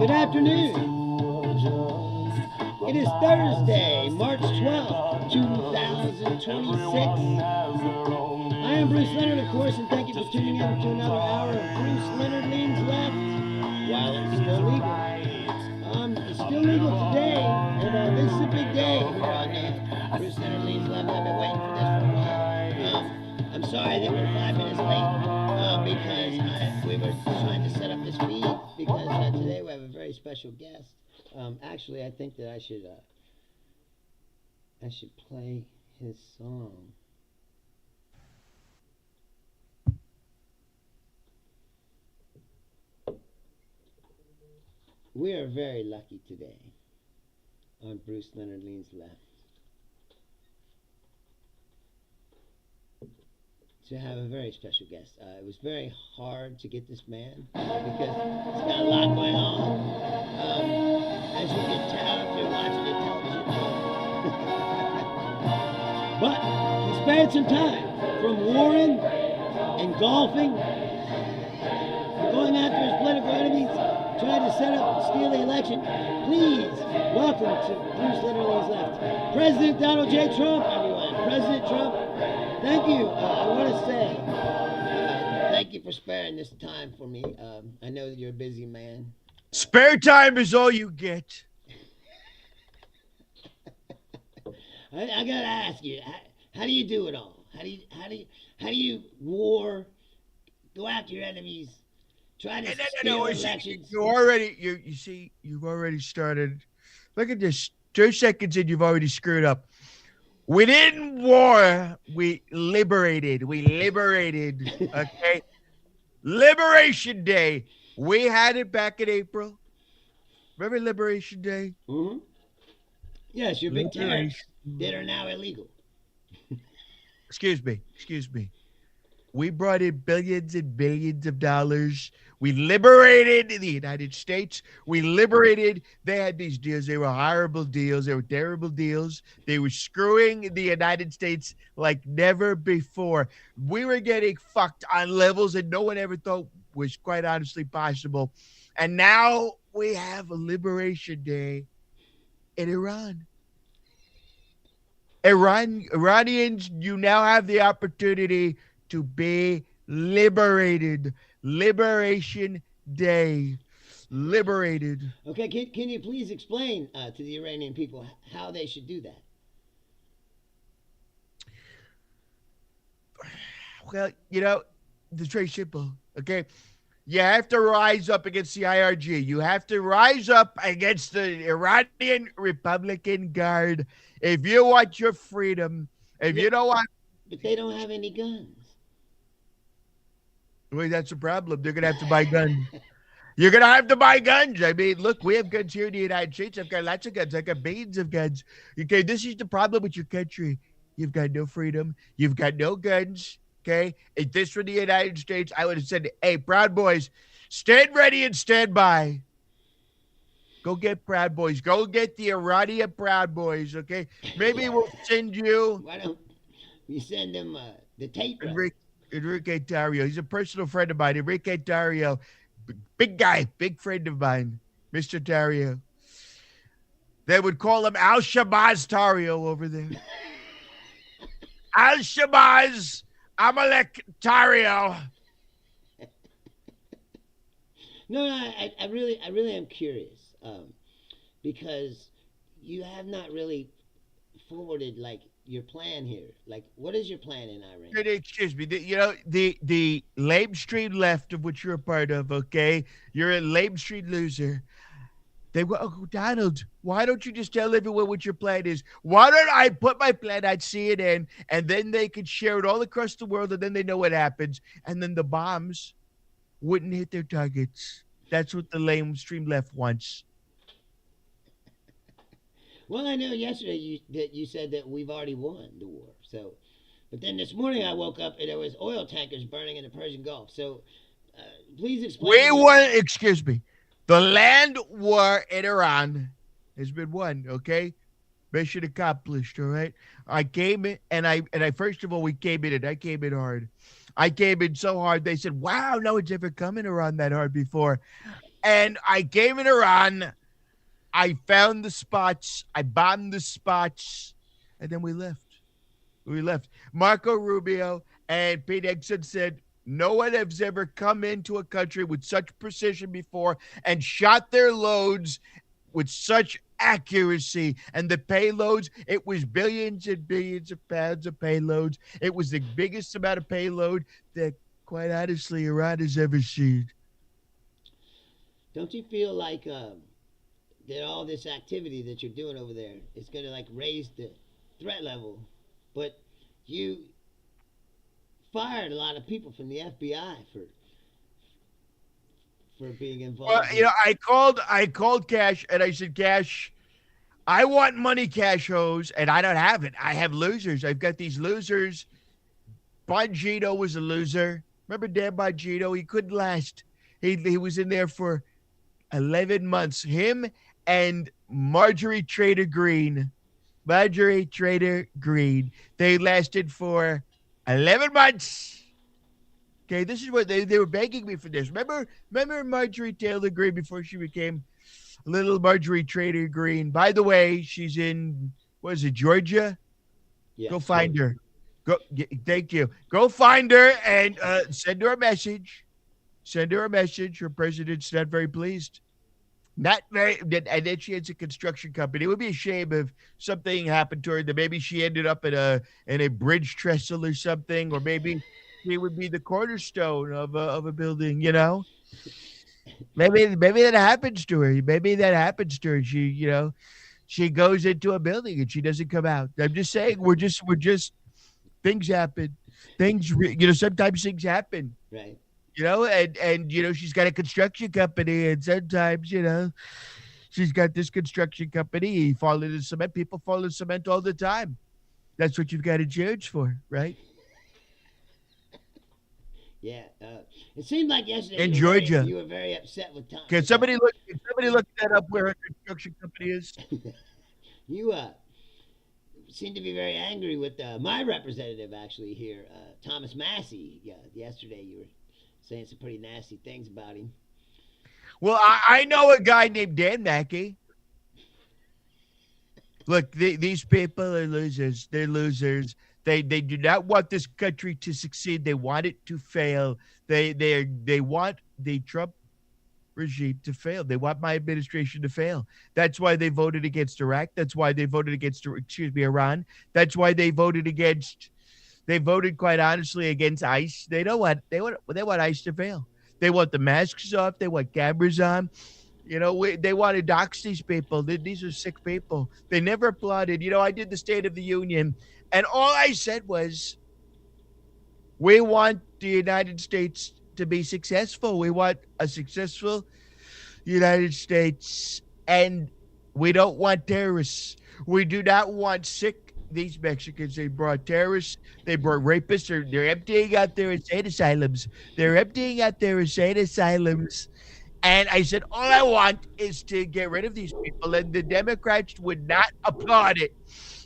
Good afternoon. It is Thursday, March 12th, 2026. I am Bruce Leonard, of course, and thank you for tuning in to another hour of Bruce Leonard Leans Left while it's still legal. It's still legal today, and this is a big day here on Bruce Leonard Leans Left. I've been waiting for this for a while. I'm sorry that we're 5 minutes late because we were trying to set up this feed because today we have a very special guest. Actually, I think that I should play his song. We are very lucky today on Bruce Leonard Leans Left to have a very special guest. It was very hard to get this man because he's got a lot going on. As you can tell if you're watching the television. But he spared some time from warring and golfing, going after his political enemies, trying to set up and steal the election. Please welcome to Bruce Leonard Leans Left, President Donald J. Trump, everyone. President Trump, thank you. I want to say thank you for sparing this time for me. I know that you're a busy man. Spare time is all you get. I gotta ask you, how do you do it all? How do you war, go after your enemies, try to steal elections? You see, you've already started. Look at this. 2 seconds in, you've already screwed up. We didn't war. We liberated. Okay. Liberation Day. We had it back in April. Remember Liberation Day? Mm-hmm. Yes, your big tariffs that are now illegal. Excuse me. We brought in billions and billions of dollars. We liberated the United States. They had these deals. They were horrible deals. They were terrible deals. They were screwing the United States like never before. We were getting fucked on levels that no one ever thought was quite honestly possible. And now we have a Liberation Day in Iran. Iranians, you now have the opportunity to be liberated. Liberation Day. Liberated. Okay, can you please explain to the Iranian people how they should do that? Well, it's very simple, okay? You have to rise up against the IRG. You have to rise up against the Iranian Republican Guard. If you want your freedom, you don't want... But they don't have any guns. Well, that's a problem. They're going to have to buy guns. You're going to have to buy guns. I mean, look, we have guns here in the United States. I've got lots of guns. I've got billions of guns. Okay, this is the problem with your country. You've got no freedom. You've got no guns. Okay, if this were the United States, I would have said, hey, Proud Boys, stand ready and stand by. Go get Proud Boys. Go get the Iranian Proud Boys, okay? Maybe we'll send you... Why don't we send them the tape? Enrique Dario. He's a personal friend of mine. Enrique Dario. Big guy. Big friend of mine. Mr. Dario. They would call him Al-Shabazz Dario over there. Al-Shabazz Amalek Dario. No, I really am curious because you have not really forwarded your plan here. What is your plan in Iran? Excuse me. The lamestream left of which you're a part of, okay? You're a lamestream loser. They go, oh, Donald, why don't you just tell everyone what your plan is? Why don't I put my plan on CNN and then they could share it all across the world and then they know what happens and then the bombs wouldn't hit their targets. That's what the lamestream left wants. Well, I know yesterday you said that we've already won the war. So, but then this morning I woke up and there was oil tankers burning in the Persian Gulf. So, please explain. We won. Excuse me. The land war in Iran has been won. Okay, mission accomplished. All right. I came in and I first of all we came in and I came in hard. I came in so hard they said, "Wow, no one's ever come in Iran that hard before." And I came in Iran. I found the spots. I bombed the spots. And then we left. We left. Marco Rubio and Pete Exon said, no one has ever come into a country with such precision before and shot their loads with such accuracy. And the payloads, it was billions and billions of pounds of payloads. It was the biggest amount of payload that, quite honestly, Iran has ever seen. Don't you feel like that all this activity that you're doing over there is going to like raise the threat level? But you fired a lot of people from the FBI for being Well, involved in. I called Cash and I said, Cash, I want money, Cash hose, and I don't have it. I have losers. I've got these losers. Bongino was a loser. Remember Dan Bongino? He couldn't last. He was in there for 11 months. Him and Marjorie Trader Green. Marjorie Trader Green. They lasted for 11 months. Okay, this is what they were begging me for this. Remember Marjorie Taylor Greene before she became little Marjorie Trader Green. By the way, she's in what is it, Georgia? Go Yes, find Georgia. her. Thank you. Go find her and send her a message. Send her a message. Her president's not very pleased. Not very, and then she has a construction company. It would be a shame if something happened to her that maybe she ended up in a bridge trestle or something, or maybe she would be the cornerstone of a building. Maybe that happens to her. Maybe that happens to her. She goes into a building and she doesn't come out. I'm just saying, we're just things happen. Sometimes things happen. Right. And she's got a construction company, and sometimes she's got this construction company. You fall into cement. People fall into cement all the time. That's what you've got insurance for, right? Yeah. It seemed like yesterday In Georgia. you were very upset with Tom. Can somebody look? Can somebody look that up where her construction company is? You seem to be very angry with my representative actually here, Thomas Massey. Yeah, yesterday you were saying some pretty nasty things about him. Well, I know a guy named Dan Mackey. Look, these people are losers. They're losers. They do not want this country to succeed. They want it to fail. They want the Trump regime to fail. They want my administration to fail. That's why they voted against Iraq. That's why they voted against, Iran. That's why they voted against. They voted, quite honestly, against ICE. They want ICE to fail. They want the masks off. They want cameras on. They want to dox these people. These are sick people. They never applauded. I did the State of the Union, and all I said was, we want the United States to be successful. We want a successful United States, and we don't want terrorists. We do not want sick. These Mexicans, they brought terrorists, they brought rapists. They're emptying out their insane asylums. They're emptying out their insane asylums. And I said, all I want is to get rid of these people. And the Democrats would not applaud it.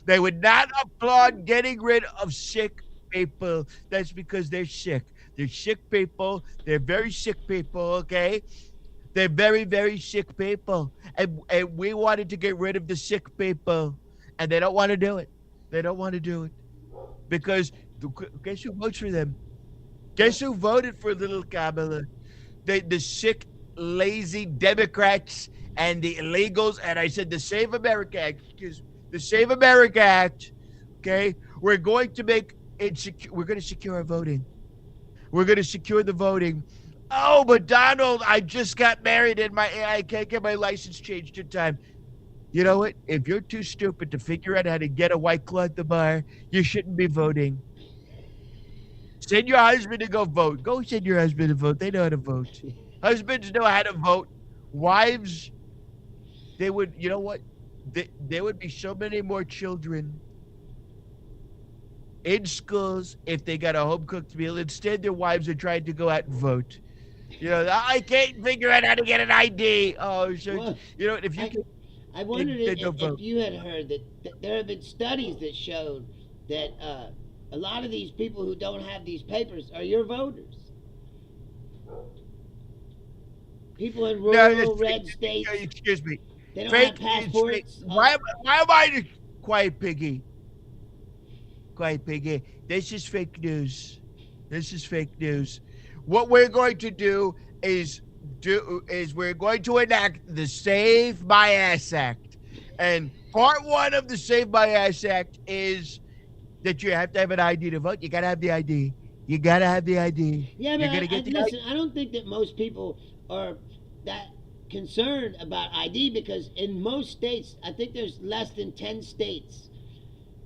They would not applaud getting rid of sick people. That's because they're sick. They're sick people. They're very sick people, okay? They're very, very sick people. And we wanted to get rid of the sick people. And they don't want to do it. They don't want to do it. Because guess who votes for them? Guess who voted for little Kamala? The sick, lazy Democrats and the illegals. And I said the Save America Act, because the Save America Act, okay, we're going to make it secure. We're going to secure our voting. We're going to secure the voting. Oh, but Donald, I just got married and I can't get my license changed in time. You know what? If you're too stupid to figure out how to get a White Claw at the bar, you shouldn't be voting. Send your husband to go vote. Go send your husband to vote. They know how to vote. Husbands know how to vote. Wives, they would, you know what? There would be so many more children in schools if they got a home cooked meal. Instead, their wives are trying to go out and vote. I can't figure out how to get an ID. Oh, so, Well, if you I, can, I wondered then don't if vote. you had heard that there have been studies that showed that a lot of these people who don't have these papers are your voters. People in No, rural red states, excuse me. they don't have Fake. It's fake. passports. Why am I quiet, piggy? Quiet, piggy. This is fake news. This is fake news. What we're going to do is we're going to enact the Save My Ass Act, and part one of the Save My Ass Act is that you have to have an ID to vote. You gotta have the ID. You gotta have the ID. Yeah, but You're gonna get the listen, I don't think that most people are that concerned about ID because in most states, I think there's less than 10 states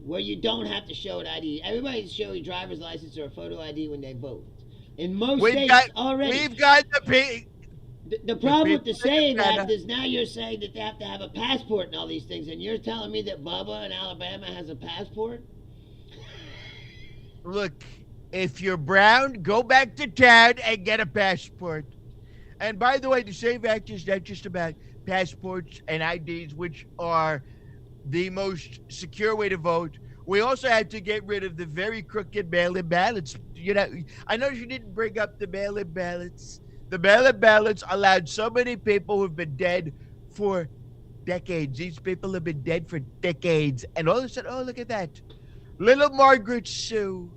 where you don't have to show an ID. Everybody's showing driver's license or a photo ID when they vote. In most states already. We've got the The problem with the Save Act is now you're saying that they have to have a passport and all these things, and you're telling me that Bubba in Alabama has a passport? Look, if you're brown, go back to town and get a passport. And by the way, the Save Act is not just about passports and IDs, which are the most secure way to vote. We also had to get rid of the very crooked mail-in ballots. You know, I know you didn't bring up the mail-in ballots. The mail-in ballots allowed so many people who've been dead for decades. These people have been dead for decades. And all of a sudden, oh, look at that. Little Margaret Sue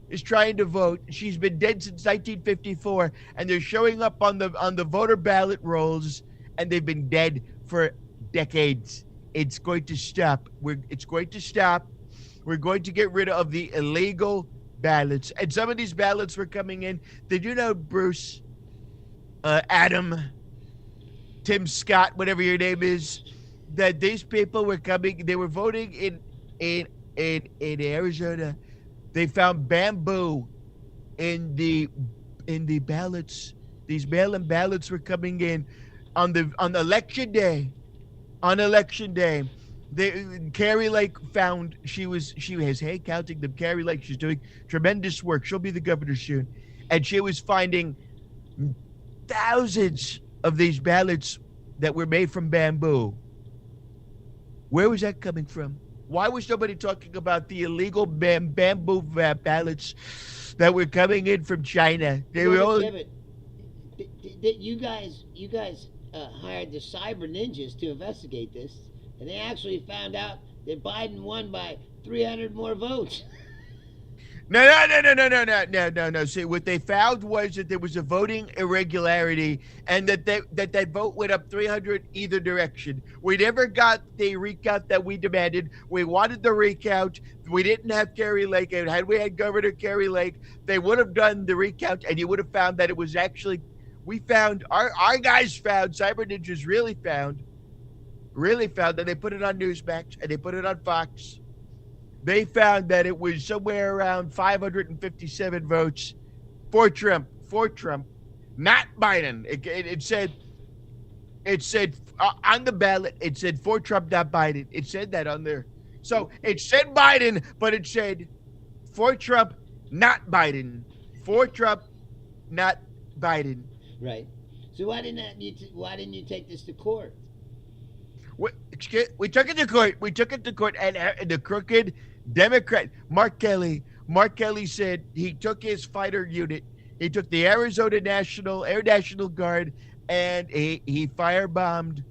is trying to vote. She's been dead since 1954, and they're showing up on the voter ballot rolls, and they've been dead for decades. It's going to stop. It's going to stop. We're going to get rid of the illegal ballots, and some of these ballots were coming in. Did you know, Bruce, Adam, Tim Scott, whatever your name is, that these people were coming? They were voting in Arizona. They found bamboo in the ballots. These mail-in ballots were coming in on election day. On election day, Carrie Lake found she has hand counting them. Carrie Lake, she's doing tremendous work. She'll be the governor soon, and she was finding thousands of these ballots that were made from bamboo. Where was that coming from? Why was nobody talking about the illegal bamboo ballots that were coming in from China? They were all. You guys hired the cyber ninjas to investigate this, and they actually found out that Biden won by 300 more votes. No. See, what they found was that there was a voting irregularity, and that vote went up 300 either direction. We never got the recount that we demanded. We wanted the recount. We didn't have Carrie Lake. And had we had Governor Carrie Lake, they would have done the recount, and you would have found that it was actually. We found our guys found cyber ninjas really found that they put it on Newsmax and they put it on Fox. They found that it was somewhere around 557 votes for Trump, not Biden. It said on the ballot, it said for Trump, not Biden. It said that on there. So it said Biden, but it said for Trump, not Biden. For Trump, not Biden. Right. So why didn't you take this to court? We took it to court. And the crooked Democrat, Mark Kelly said he took his fighter unit. He took the Arizona Air National Guard, and he firebombed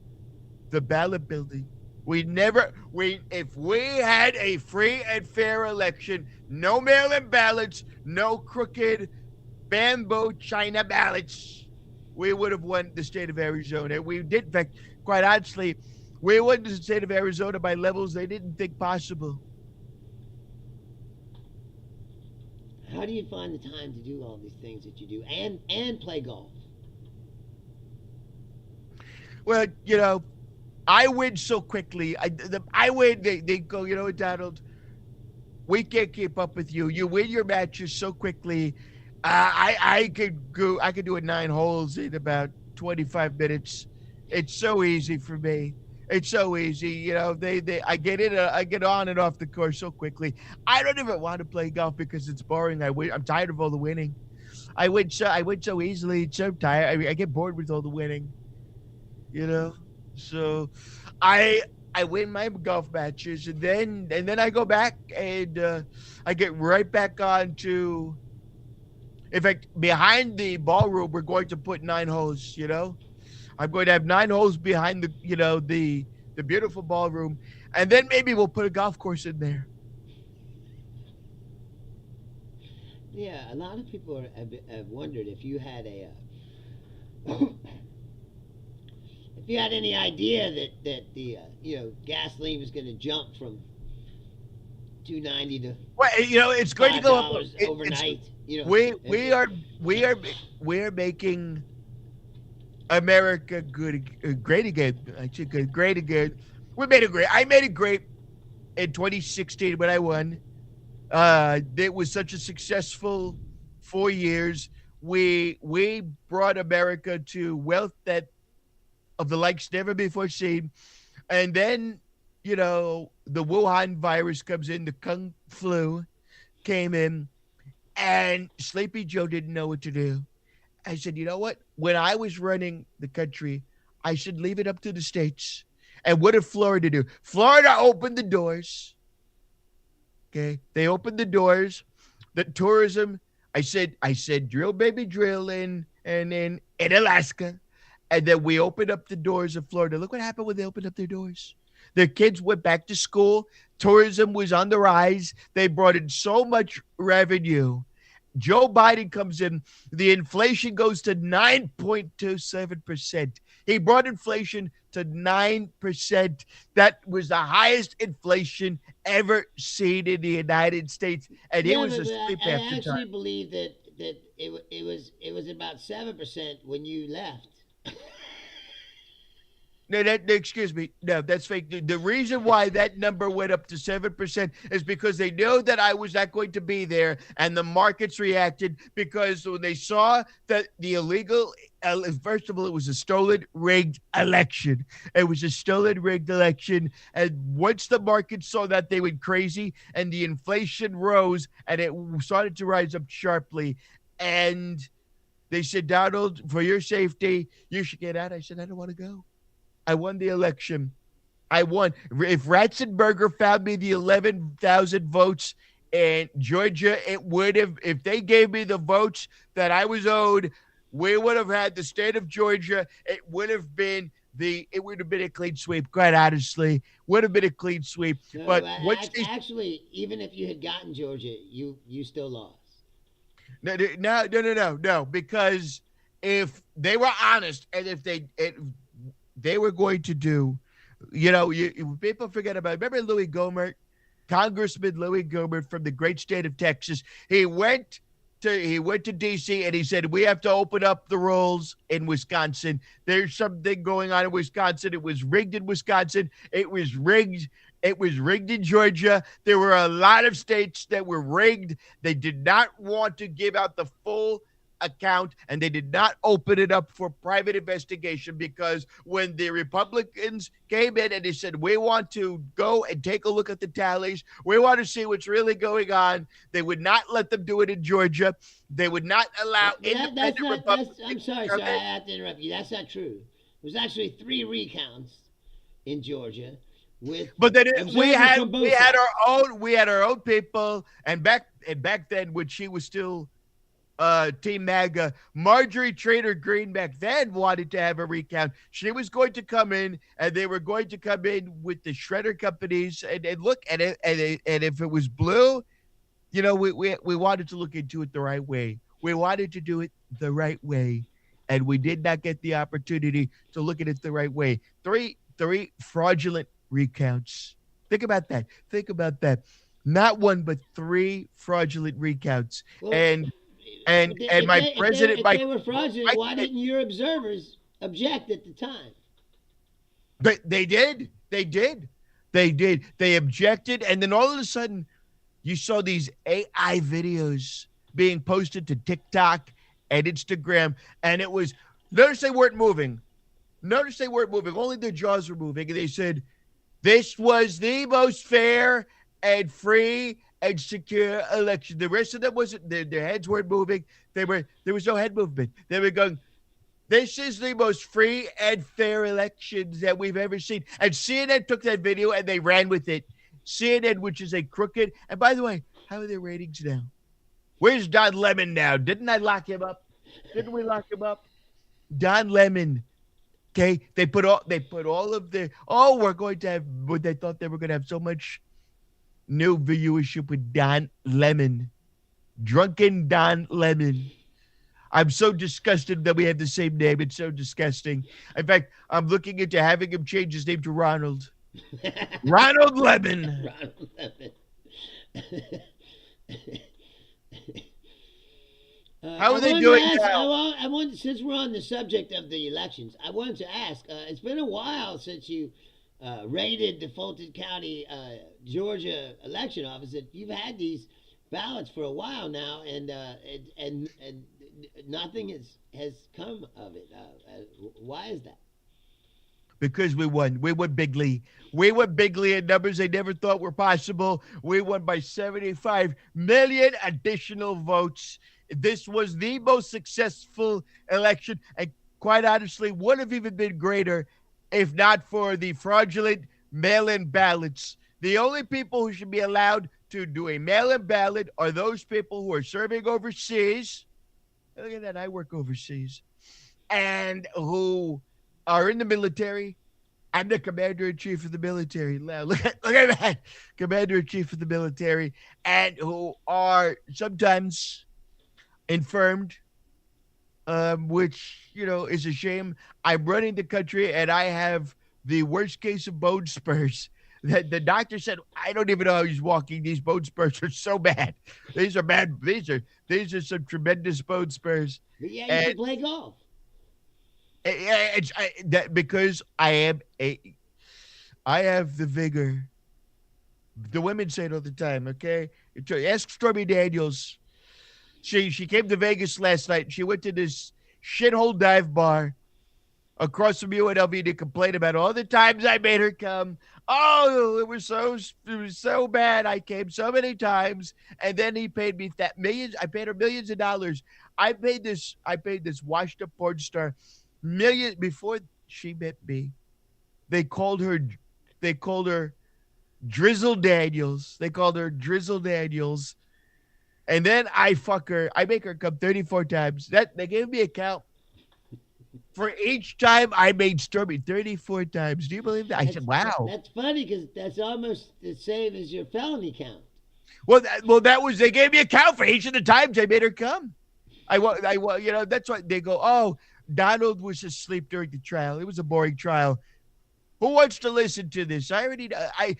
the ballot building. If we had a free and fair election, no mail-in ballots, no crooked bamboo China ballots, we would have won the state of Arizona. We did, in fact, quite honestly, we won the state of Arizona by levels they didn't think possible. How do you find the time to do all these things that you do and play golf? Well, you know, I win so quickly. I win. They go, you know what, Donald? We can't keep up with you. You win your matches so quickly. I could do it 9 holes in about 25 minutes. It's so easy for me. It's so easy. You know, I get on and off the course so quickly. I don't even want to play golf because it's boring. I'm tired of all the winning. I win so easily. It's so tired. I get bored with all the winning. You know, so I win my golf matches, and then I go back and I get right back on to In fact, behind the ballroom, we're going to put 9 holes. I'm going to have 9 holes behind the beautiful ballroom, and then maybe we'll put a golf course in there. Yeah, a lot of people have wondered if you had a if you had any idea that the gasoline was going to jump from 290 to Well, it's going to five go up. dollars It's overnight. we If, we are we are we are making America good, great again. Actually, good, great again. We made it great. I made it great in 2016 when I won. It was such a successful 4 years. We brought America to wealth that of the likes never before seen. And then, the Wuhan virus comes in, the Kung flu came in, and Sleepy Joe didn't know what to do. I said, you know what? When I was running the country, I should leave it up to the states. And what did Florida do? Florida opened the doors. Okay. They opened the doors. The tourism, I said, drill baby drill in Alaska. And then we opened up the doors of Florida. Look what happened when they opened up their doors. Their kids went back to school. Tourism was on the rise. They brought in so much revenue. Joe Biden comes in. The inflation goes to 9.27%. He brought inflation to 9%. That was the highest inflation ever seen in the United States. And he yeah, was but asleep I after actually time. believe that it was about 7% when you left. No, excuse me. No, that's fake. The reason why that number went up to 7% is because they know that I was not going to be there, and the markets reacted because when they saw that the illegal, first of all, it was a stolen, rigged election. It was a stolen, rigged election, and once the market saw that, they went crazy, and the inflation rose, and it started to rise up sharply, and they said, Donald, for your safety, you should get out. I said, I don't want to go. I won the election. I won. If Ratzenberger found me the 11,000 votes in Georgia, it would have, if they gave me the votes that I was owed, we would have had the state of Georgia. It would have been a clean sweep, quite honestly. Would have been a clean sweep. No, But once they actually, even if you had gotten Georgia, you still lost. no, because if they were honest and if they were going to do, people forget about. Remember Louis Gohmert, Congressman Louis Gohmert from the great state of Texas. He went to D.C. and he said we have to open up the rules in Wisconsin. There's something going on in Wisconsin. It was rigged in Wisconsin. It was rigged. It was rigged in Georgia. There were a lot of states that were rigged. They did not want to give out the full account, and they did not open it up for private investigation because when the Republicans came in and they said, we want to go and take a look at the tallies, we want to see what's really going on, they would not let them do it in Georgia. They would not allow independent Republicans. I'm sorry, I have to interrupt you. That's not true. There was actually 3 recounts in Georgia but then we had sides. our own people, and back then when she was still Team MAGA, Marjorie Trader Greene back then wanted to have a recount. She was going to come in, and they were going to come in with the shredder companies and look at it. And if it was blue, we wanted to look into it the right way. We wanted to do it the right way, and we did not get the opportunity to look at it the right way. Three fraudulent recounts. Think about that. Not one, but 3 fraudulent recounts. Well, and my president, if they were fraudulent, why didn't your observers object at the time? But they did. They objected, and then all of a sudden, you saw these AI videos being posted to TikTok and Instagram, and it was, notice they weren't moving. Only their jaws were moving, and they said, this was the most fair and free and secure election. The rest of them wasn't. Their heads weren't moving. There was no head movement. They were going, this is the most free and fair elections that we've ever seen. And CNN took that video and they ran with it. CNN, which is a crooked. And by the way, how are their ratings now? Where's Don Lemon now? Didn't I lock him up? Didn't we lock him up? Don Lemon. Okay, they put all of the we're going to have what they thought they were going to have so much new viewership with Don Lemon, drunken Don Lemon. I'm so disgusted that we have the same name. It's so disgusting. In fact, I'm looking into having him change his name to Ronald. Ronald Lemon. Ronald Lemon. How are they doing now? I want, since we're on the subject of the elections, I wanted to ask. It's been a while since you raided the Fulton County, Georgia election office. That you've had these ballots for a while now, and nothing has come of it. Why is that? Because we won. We won bigly. We won bigly in numbers they never thought were possible. We won by 75 million additional votes. This was the most successful election, and quite honestly, would have even been greater if not for the fraudulent mail-in ballots. The only people who should be allowed to do a mail-in ballot are those people who are serving overseas. Look at that, I work overseas. And who are in the military. I'm the commander-in-chief of the military. Look at that. Commander-in-chief of the military. And who are sometimes infirmed, which, is a shame. I'm running the country, and I have the worst case of bone spurs. The doctor said, I don't even know how he's walking. These bone spurs are so bad. These are bad. These are some tremendous bone spurs. But yeah, you can play golf. Because I have the vigor. The women say it all the time, okay? Ask Stormy Daniels. She came to Vegas last night. She went to this shithole dive bar across from UNLV to complain about all the times I made her come. Oh, it was so bad. I came so many times, and then he paid me millions. I paid her millions of dollars. I paid this washed up porn star millions before she met me. They called her Drizzle Daniels. They called her Drizzle Daniels. And then I fuck her. I make her come 34 times. They gave me a count for each time I made Stormy 34 times. Do you believe that? I said, wow. That's funny because that's almost the same as your felony count. Well, they gave me a count for each of the times I made her come. That's why they go, oh, Donald was asleep during the trial. It was a boring trial. Who wants to listen to this? I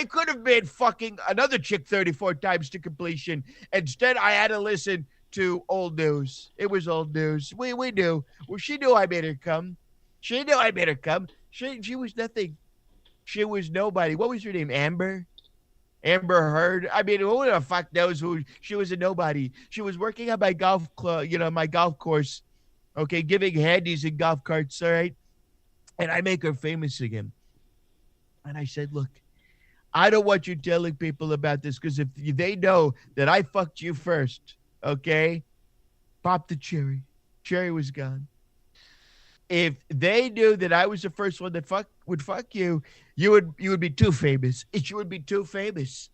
could have made fucking another chick 34 times to completion. Instead, I had to listen to old news. It was old news. We knew. Well, she knew I made her come. She knew I made her come. She was nothing. She was nobody. What was her name? Amber Heard. I mean, who the fuck knows who? She was a nobody. She was working on my golf club, my golf course. Okay, giving handies in golf carts, all right? And I make her famous again. And I said, look, I don't want you telling people about this because if they know that I fucked you first, okay, pop the cherry. Cherry was gone. If they knew that I was the first one that would fuck you, you would be too famous. You would be too famous.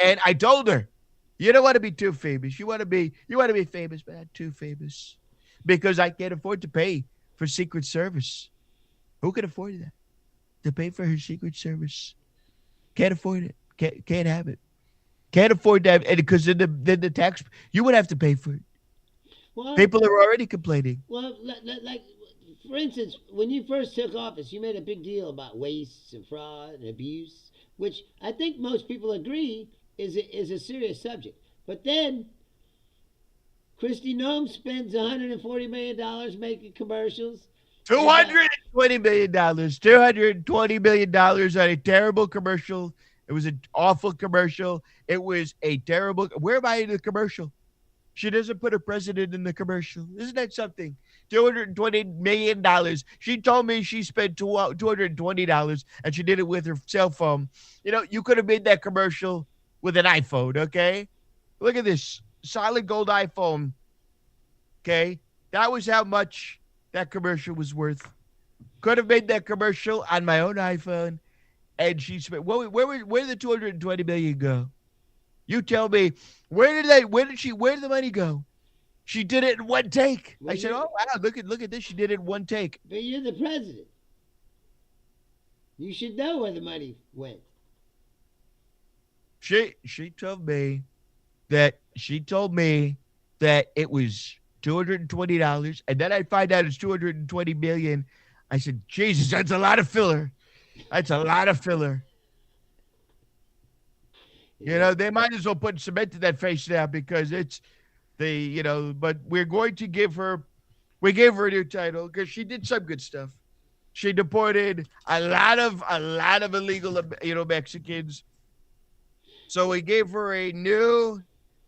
And I told her, you don't want to be too famous. You want to be famous, but not too famous. Because I can't afford to pay for Secret Service. Who can afford that? To pay for her Secret Service. Can't afford it. Can't have it. Can't afford that. And because then the tax, you would have to pay for it. Well, people are already complaining. Well, like, for instance, when you first took office, you made a big deal about waste and fraud and abuse, which I think most people agree is a serious subject. But then Kristi Noem spends $140 million making commercials. $220 million. $220 million on a terrible commercial. It was an awful commercial. It was a terrible. Where am I in the commercial? She doesn't put a president in the commercial. Isn't that something? $220 million. She told me she spent $220 and she did it with her cell phone. You could have made that commercial with an iPhone, okay? Look at this. Solid gold iPhone. Okay? That was how much that commercial was worth. Could have made that commercial on my own iPhone, and she spent. Where did the $220 million go? You tell me, where did the money go? She did it in one take. Well, I said, oh wow, look at this. She did it in one take. but you're the president. You should know where the money went. She told me that it was $220, and then I find out it's 220 million. I said, Jesus, that's a lot of filler. That's a lot of filler. You Yeah. know, they might as well put cement to that face now because it's but we're going to we gave her a new title because she did some good stuff. She deported a lot of illegal, Mexicans. So we gave her a new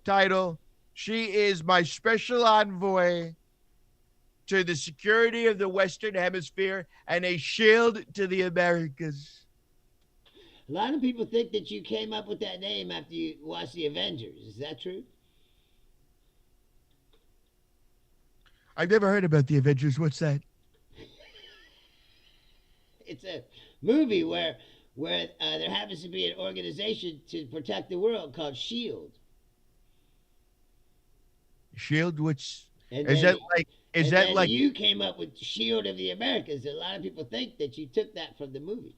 title. She is my special envoy to the security of the Western Hemisphere and a shield to the Americas. A lot of people think that you came up with that name after you watched the Avengers. Is that true? I've never heard about the Avengers. What's that? It's a movie where there happens to be an organization to protect the world called Shield. Shield, which And is then that like is and that then like you came up with Shield of the Americas. A lot of people think that you took that from the movie.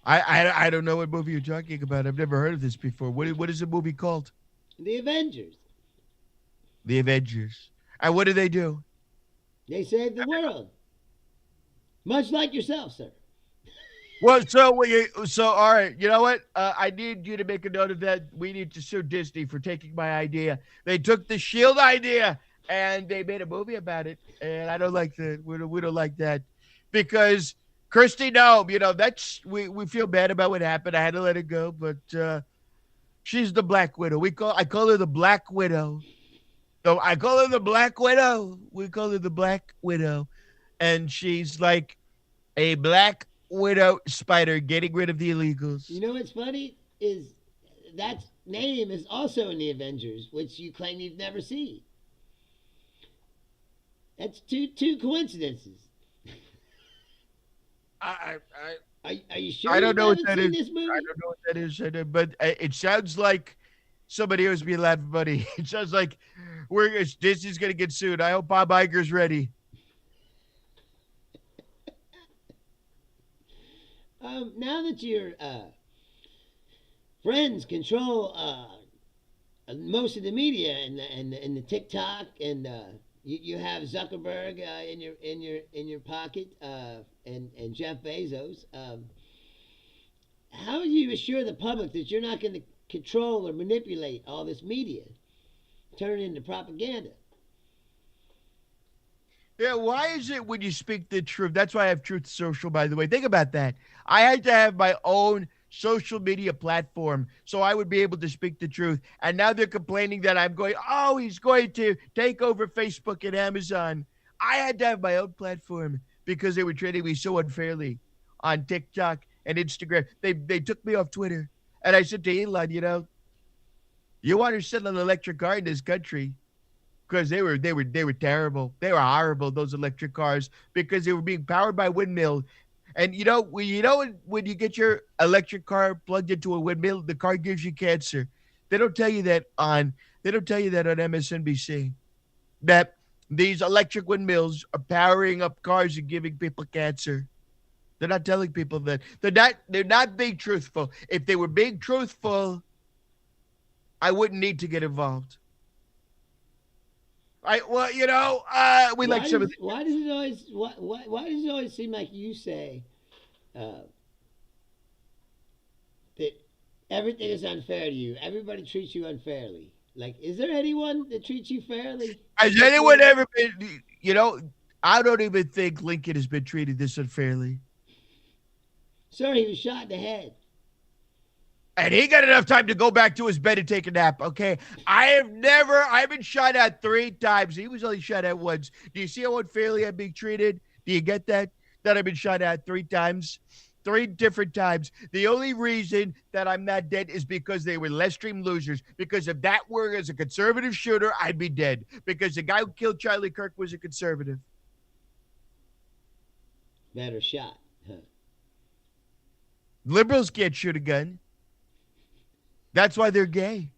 I don't know what movie you're talking about. I've never heard of this before. What is the movie called? The Avengers. The Avengers. And what do they do? They saved the world. Much like yourself, sir. Well, so all right. You know what? I need you to make a note of that. We need to sue Disney for taking my idea. They took the Shield idea and they made a movie about it, and I don't like that. We don't like that because Christy, no, that's we feel bad about what happened. I had to let it go, but she's the Black Widow. I call her the Black Widow. So I call her the Black Widow. We call her the Black Widow, and she's like a Black Widow spider getting rid of the illegals. You know what's funny is that name is also in the Avengers, which you claim you've never seen. That's two coincidences. Are you sure I don't you know what haven't that seen is. this movie? I don't know what that is, but it sounds like somebody owes me a lot of money. It sounds like Disney's gonna get sued. I hope Bob Iger's ready. Now that your friends control most of the media and the TikTok and you have Zuckerberg in your pocket and Jeff Bezos. How do you assure the public that you're not going to control or manipulate all this media, turn it into propaganda? Yeah, why is it when you speak the truth? That's why I have Truth Social, by the way. Think about that. I had to have my own social media platform so I would be able to speak the truth. And now they're complaining that he's going to take over Facebook and Amazon. I had to have my own platform because they were treating me so unfairly on TikTok and Instagram. They took me off Twitter. And I said to Elon, you want to sell an electric car in this country? Because they were terrible. They were horrible, those electric cars, because they were being powered by windmill. And when you get your electric car plugged into a windmill, the car gives you cancer. They don't tell you that on MSNBC. That these electric windmills are powering up cars and giving people cancer. They're not telling people that. They're not being truthful. If they were being truthful, I wouldn't need to get involved. We like some of the. Why does it always seem like you say that everything is unfair to you? Everybody treats you unfairly. Like, is there anyone that treats you fairly? Has anyone ever been? I don't even think Lincoln has been treated this unfairly. Sir, he was shot in the head. And he got enough time to go back to his bed and take a nap, okay? I've been shot at 3 times. He was only shot at once. Do you see how unfairly I'm being treated? Do you get that? That I've been shot at 3 times? 3 different times. The only reason that I'm not dead is because they were less extreme losers. Because if that were as a conservative shooter, I'd be dead. Because the guy who killed Charlie Kirk was a conservative. Better shot, huh? Liberals can't shoot a gun. That's why they're gay.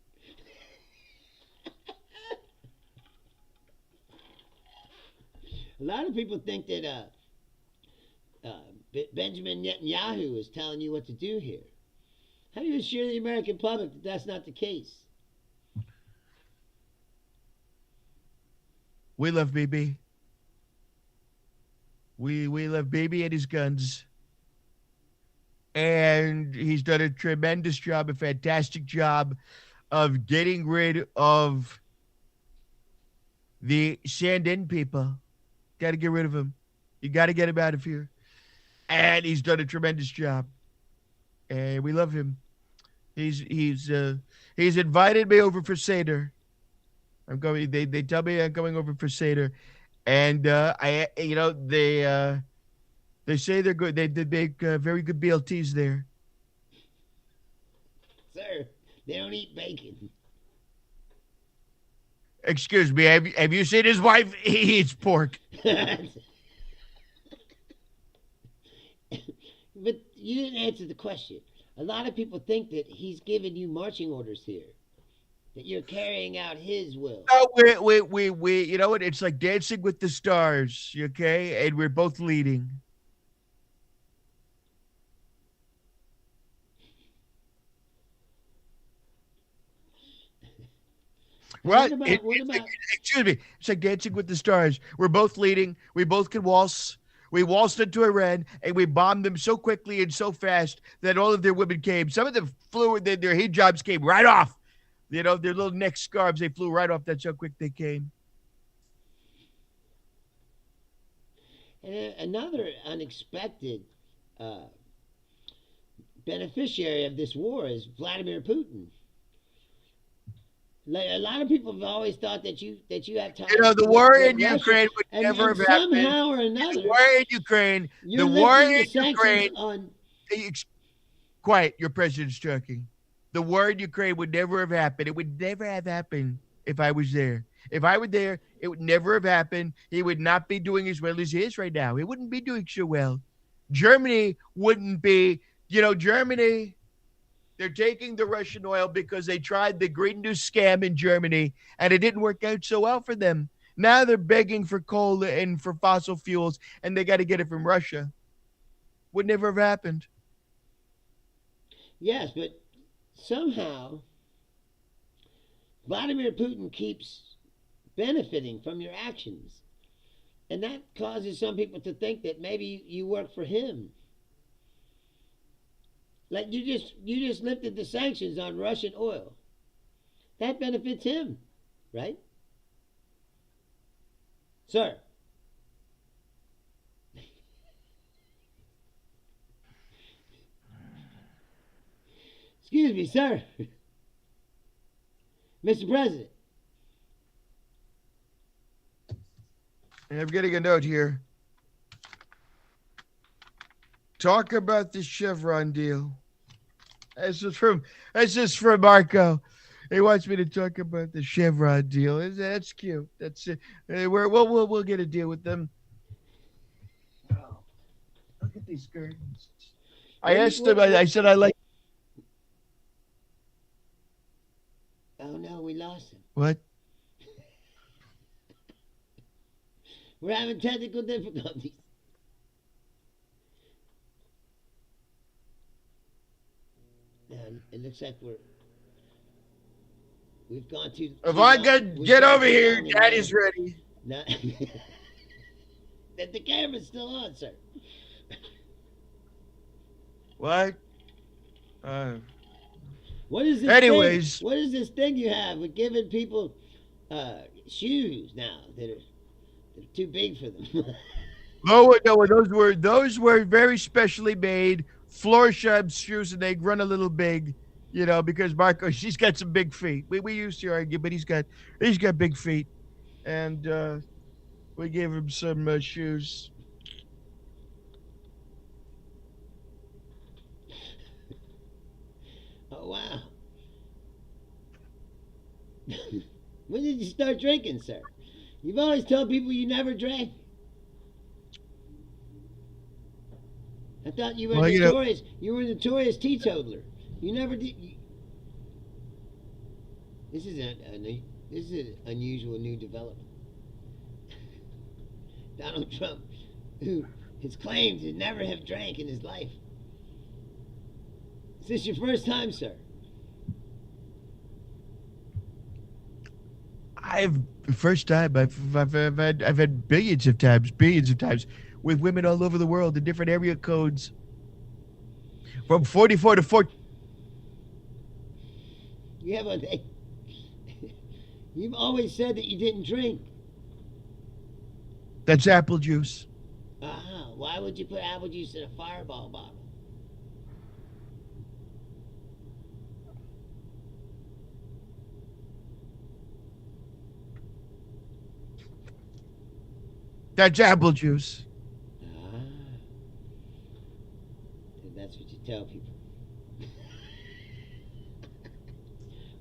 A lot of people think that Benjamin Netanyahu is telling you what to do here. How do you assure the American public that that's not the case? We love BB. We love BB and his guns. And he's done a tremendous job, a fantastic job of getting rid of the stand-in people. Got to get rid of him. You got to get him out of here. And he's done a tremendous job. And we love him. He's invited me over for Seder. I'm going. They tell me I'm going over for Seder, and they say they're good. They make very good BLTs there. Sir, they don't eat bacon. Excuse me. Have you seen his wife? He eats pork. But you didn't answer the question. A lot of people think that he's giving you marching orders here, that you're carrying out his will. No, we. You know what? It's like Dancing with the Stars. Okay, and we're both leading. What? Excuse me. It's like Dancing with the Stars. We're both leading. We both can waltz. We waltzed into Iran and we bombed them so quickly and so fast that all of their women came. Some of them flew, their hijabs came right off. You know, their little neck scarves, they flew right off. That's how quick they came. And another unexpected beneficiary of this war is Vladimir Putin. A lot of people have always thought that you have time. You know, the war in Ukraine would never have happened. Somehow or another, the war in Ukraine, quiet, your president's talking. The war in Ukraine would never have happened. It would never have happened if I was there. If I were there, it would never have happened. He would not be doing as well as he is right now. He wouldn't be doing so well. Germany wouldn't be, Germany. They're taking the Russian oil because they tried the Green New scam in Germany, and it didn't work out so well for them. Now they're begging for coal and for fossil fuels, and they got to get it from Russia. Would never have happened. Yes, but somehow Vladimir Putin keeps benefiting from your actions. And that causes some people to think that maybe you work for him. Like you just lifted the sanctions on Russian oil. That benefits him, right? Sir. Excuse me, sir. Mr. President. I'm getting a note here. Talk about the Chevron deal. This is from Marco. He wants me to talk about the Chevron deal. That's cute. That's it. We'll get a deal with them. Oh, look at these curtains. I asked him. I said I like. Oh no, we lost him. What? We're having technical difficulties. It looks like we've gone too. Ivanka, get over here. Daddy's ready. No, the camera's still on, sir. What? What is this? Anyways, what is this thing you have with giving people shoes now that are too big for them? No, those were very specially made floor shub shoes, and they run a little big, because Marco, she's got some big feet. We used to argue, but he's got big feet, and we gave him some shoes. Oh wow! When did you start drinking, sir? You've always told people you never drank. I thought you were notorious. You were a notorious teetotaler. You never did. This is this is an unusual new development. Donald Trump, who has claimed to never have drank in his life. Is this your first time, sir? First time I've had billions of times with women all over the world in different area codes from 44 to 4. Yeah, but you've always said that you didn't drink. That's apple juice. Why would you put apple juice in a Fireball bottle? That's apple juice. And that's what you tell people.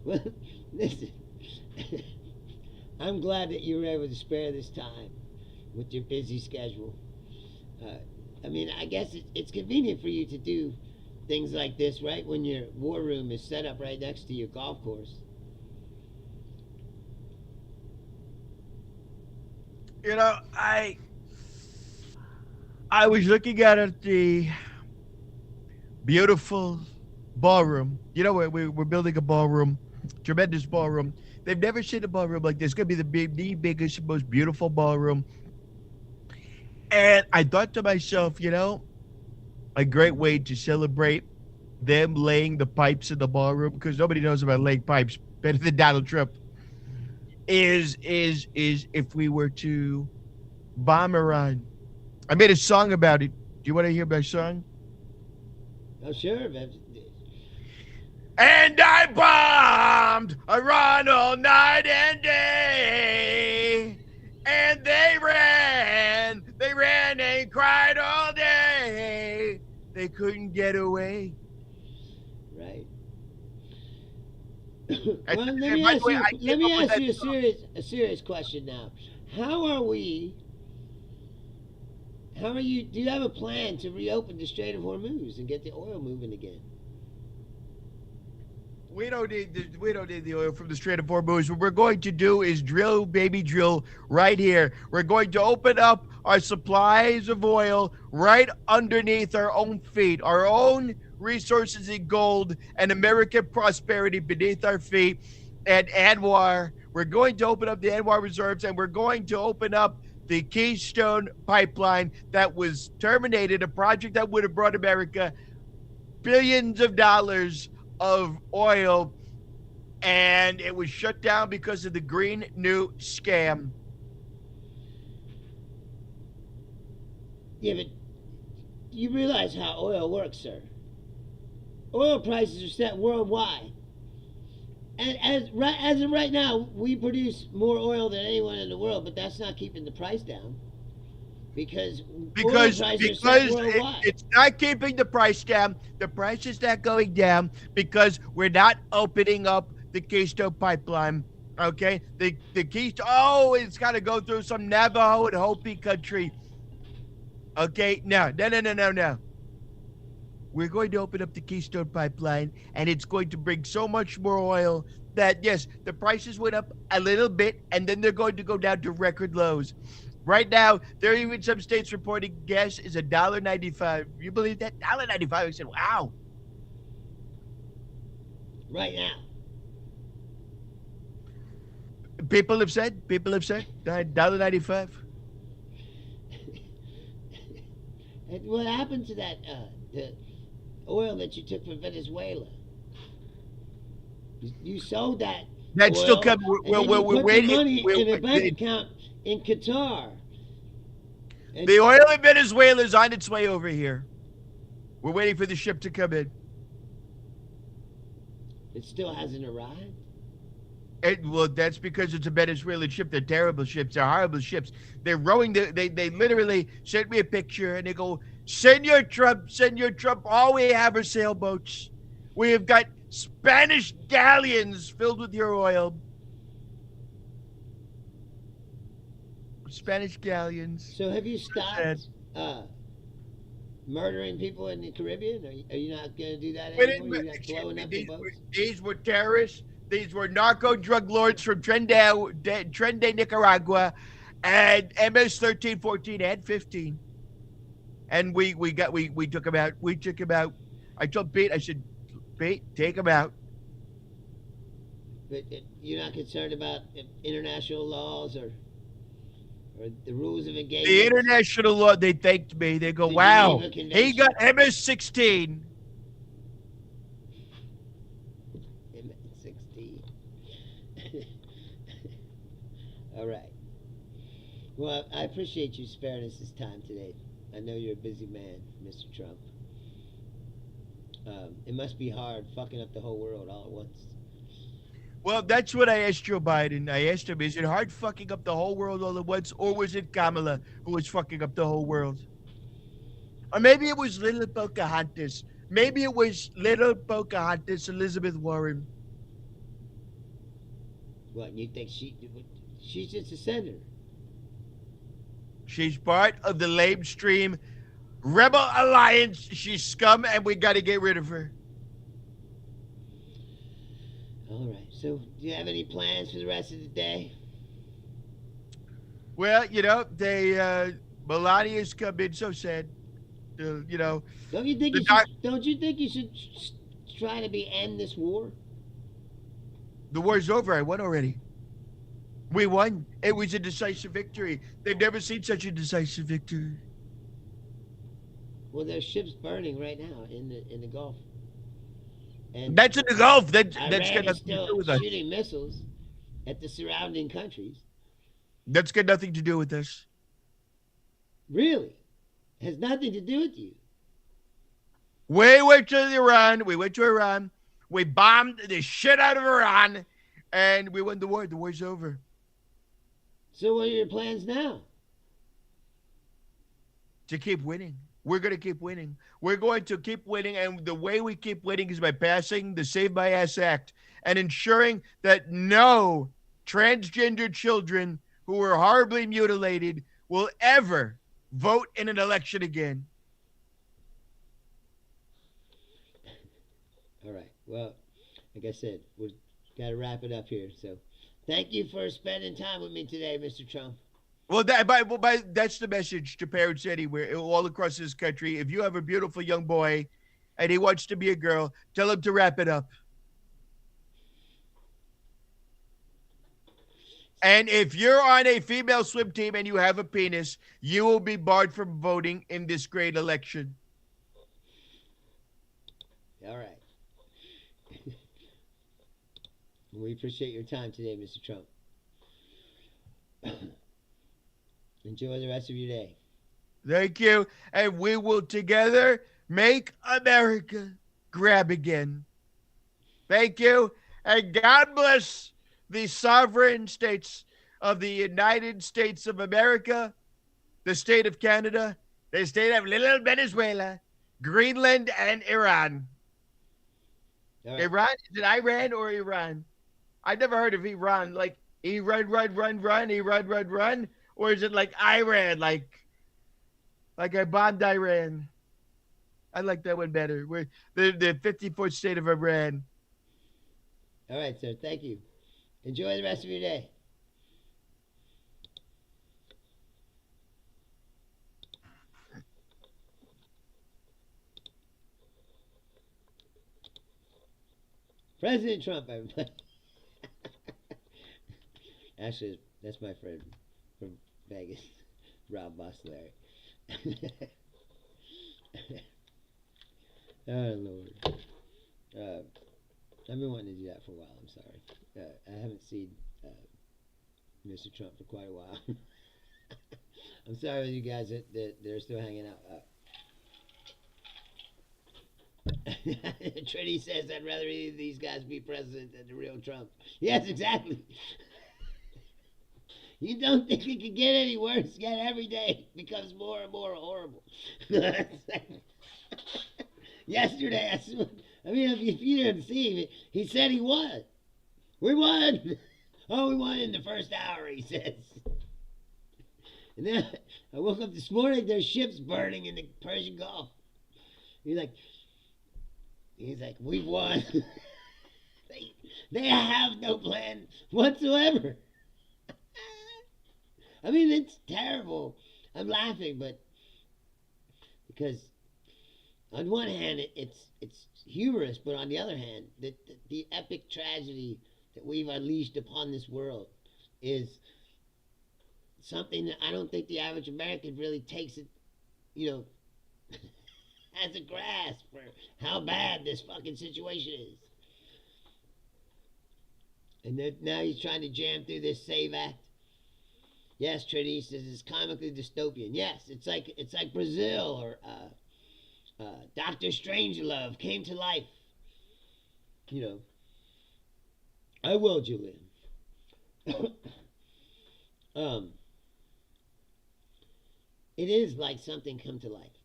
Well, listen, I'm glad that you were able to spare this time with your busy schedule. I mean, I guess it's convenient for you to do things like this, right? When your war room is set up right next to your golf course. You know, I was looking out at the beautiful ballroom. You know, we're building a ballroom, tremendous ballroom. They've never seen a ballroom like this. It's gonna be the biggest, most beautiful ballroom. And I thought to myself, you know, a great way to celebrate them laying the pipes in the ballroom, because nobody knows about laying pipes better than Donald Trump. Is if we were to bomb Iran. I made a song about it. Do you want to hear my song? Oh, sure. And I bombed Iran all night and day. And they ran and cried all day. They couldn't get away. Right. Well, let me ask you a serious question now. How are you, do you have a plan to reopen the Strait of Hormuz and get the oil moving again? We don't need the oil from the Strait of Hormuz. What we're going to do is drill, baby, drill right here. We're going to open up our supplies of oil right underneath our own feet, our own resources in gold and American prosperity beneath our feet. And Anwar, we're going to open up the Anwar reserves, and we're going to open up the Keystone Pipeline that was terminated, a project that would have brought America billions of dollars of oil, and it was shut down because of the Green New scam. Yeah, but you realize how oil works, sir. Oil prices are set worldwide. And as of right now, we produce more oil than anyone in the world, but that's not keeping the price down. Because oil prices are set worldwide. It's not keeping the price down. The price is not going down because we're not opening up the Keystone Pipeline. Okay? The Keystone, it's got to go through some Navajo and Hopi country. Okay? No. We're going to open up the Keystone Pipeline, and it's going to bring so much more oil that, yes, the prices went up a little bit, and then they're going to go down to record lows. Right now, there are even some states reporting gas is $1.95. You believe that? $1.95. I said, wow. Right now. People have said, $1.95. And what happened to that, the oil that you took from Venezuela? You sold that. That's oil, still coming. We're waiting. The money in a bank account in Qatar. And the oil in Venezuela is on its way over here. We're waiting for the ship to come in. It still hasn't arrived. Well, that's because it's a Venezuelan ship. They're terrible ships. They're horrible ships. They're rowing. They literally sent me a picture, and they go, Senor Trump, all we have are sailboats. We have got Spanish galleons filled with your oil. Spanish galleons. So have you stopped murdering people in the Caribbean? Are you not going to do that anymore? You're not blowing up the boats? These were terrorists. These were narco drug lords from Trende, Nicaragua, and MS-13, 14, and 15. And we took him out. We took him out. I told Pete, I said, Pete, take him out. But you're not concerned about international laws or the rules of engagement? The international law, they thanked me. They go, The wow, Geneva he Convention. got MS-16. MS-16. All right. Well, I appreciate you sparing us this time today. I know you're a busy man, Mr. Trump. It must be hard fucking up the whole world all at once. Well, that's what I asked Joe Biden. I asked him, is it hard fucking up the whole world all at once, or was it Kamala who was fucking up the whole world? Or maybe it was little Pocahontas. Maybe it was little Pocahontas, Elizabeth Warren. What, you think she's just a senator? She's part of the lamestream Rebel Alliance. She's scum, and we got to get rid of her. All right. So, do you have any plans for the rest of the day? Well, you know, Melania's come in so sad. You know. Don't you think you should try to end this war? The war's over. I won already. We won. It was a decisive victory. They've never seen such a decisive victory. Well, there's ships burning right now in the Gulf. And that's in the Gulf. That's Iran got is nothing to do still with us. shooting missiles at the surrounding countries. That's got nothing to do with us. Really? Has nothing to do with you. We went to Iran. We went to Iran. We bombed the shit out of Iran, and we won the war. The war's over. So what are your plans now? To keep winning. We're going to keep winning. We're going to keep winning, and the way we keep winning is by passing the Save My Ass Act and ensuring that no transgender children who were horribly mutilated will ever vote in an election again. All right. Well, like I said, we've got to wrap it up here. So thank you for spending time with me today, Mr. Trump. Well, that's the message to parents anywhere, all across this country. If you have a beautiful young boy and he wants to be a girl, tell him to wrap it up. And if you're on a female swim team and you have a penis, you will be barred from voting in this great election. All right. We appreciate your time today, Mr. Trump. Enjoy the rest of your day. Thank you. And we will together make America grab again. Thank you. And God bless the sovereign states of the United States of America, the state of Canada, the state of little Venezuela, Greenland, and Iran. Right. Iran? Is it Iran or Iran? I've never heard of Iran. Like Iran, run. Or is it like Iran, like I bombed Iran? I like that one better. We're the 54th state of Iran. All right, sir. Thank you. Enjoy the rest of your day. President Trump, everybody. Actually, that's my friend from Vegas, Rob Bossler. Oh, Lord. I've been wanting to do that for a while. I'm sorry. I haven't seen Mr. Trump for quite a while. I'm sorry with you guys that they're still hanging out. Trinity says, I'd rather either of these guys be president than the real Trump. Yes, exactly. You don't think it could get any worse, yet every day it becomes more and more horrible. Yesterday, if you didn't see him, he said he won. We won. Oh, we won in the first hour, he says. And then I woke up this morning, there's ships burning in the Persian Gulf. He's like, we've won. They have no plan whatsoever. I mean, it's terrible. I'm laughing, but because on one hand, it's humorous, but on the other hand, the epic tragedy that we've unleashed upon this world is something that I don't think the average American really takes it, you know, as a grasp for how bad this fucking situation is. And then now he's trying to jam through this Save Act. Yes, Trinity says it's comically dystopian. Yes, it's like Brazil or Doctor Strangelove came to life. You know, I will, Julian. It is like something come to life.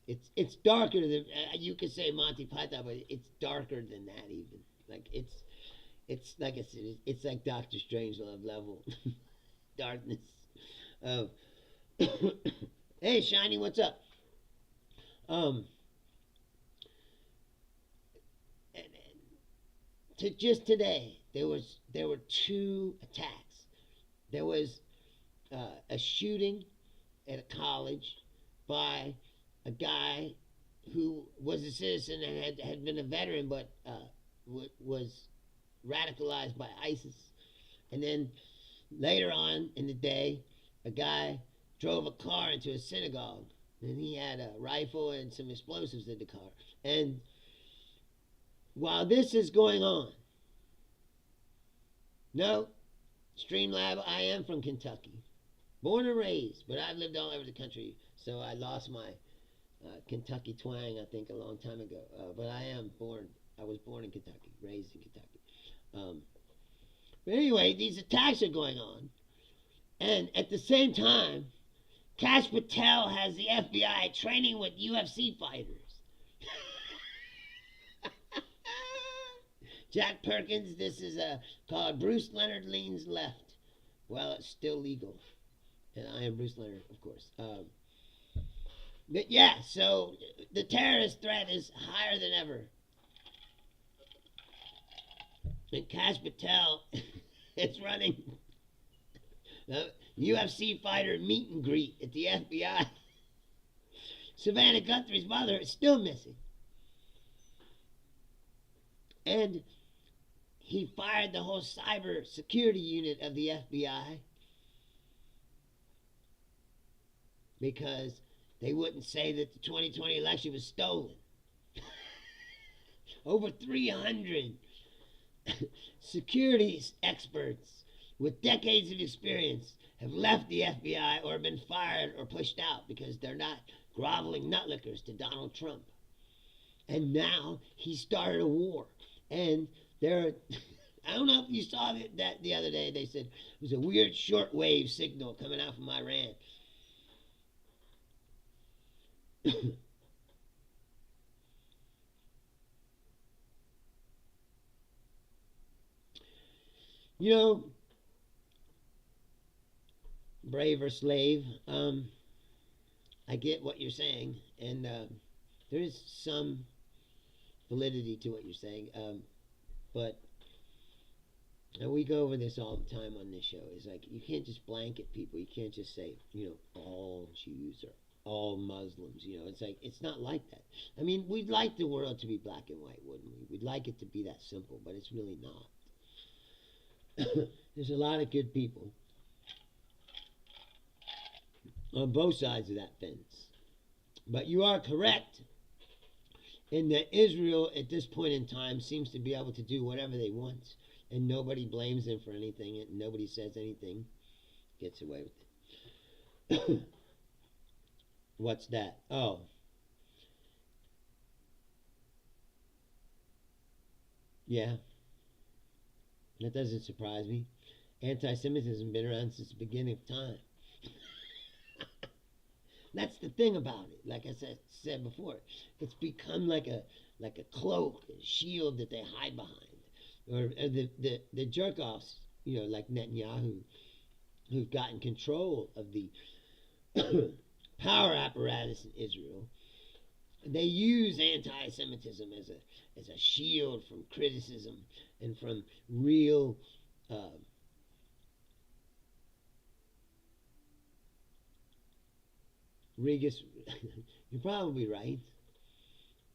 It's darker than you could say Monty Python, but it's darker than that even. Like it's like I said, it's like Doctor Strangelove level darkness. Of hey, Shiny, what's up? Um, just today there were two attacks. There was a shooting at a college by a guy who was a citizen and had been a veteran, but was radicalized by ISIS. And then later on in the day, a guy drove a car into a synagogue, and he had a rifle and some explosives in the car. And while this is going on, no, Streamlab, I am from Kentucky. Born and raised, but I've lived all over the country, so I lost my Kentucky twang, I think, a long time ago. But I was born in Kentucky, raised in Kentucky. But anyway, these attacks are going on, and at the same time, Kash Patel has the FBI training with UFC fighters. Jack Perkins, this is called Bruce Leonard Leans Left. Well, it's still legal. And I am Bruce Leonard, of course. But yeah, so the terrorist threat is higher than ever. And Kash Patel is running the UFC fighter meet and greet at the FBI. Savannah Guthrie's mother is still missing. And he fired the whole cyber security unit of the FBI because they wouldn't say that the 2020 election was stolen. Over 300 security experts with decades of experience have left the FBI or been fired or pushed out because they're not groveling nutlickers to Donald Trump. And now he started a war. And there, I don't know if you saw that the other day. They said it was a weird shortwave signal coming out from Iran. You know, brave or slave, I get what you're saying, and there is some validity to what you're saying, but and we go over this all the time on this show. It's like you can't just blanket people. You can't just say, all Jews or all Muslims. It's like it's not like that. I mean, we'd like the world to be black and white, wouldn't we? We'd like it to be that simple, but it's really not. There's a lot of good people on both sides of that fence. But you are correct in that Israel, at this point in time, seems to be able to do whatever they want, and nobody blames them for anything, and nobody says anything, gets away with it. What's that? Oh. Yeah. That doesn't surprise me. Anti-Semitism has been around since the beginning of time. That's the thing about it. Like I said before, it's become like a cloak, a shield that they hide behind. Or the jerk-offs, like Netanyahu, who've gotten control of the power apparatus in Israel, they use anti-Semitism as a shield from criticism and from real Regis. You're probably right.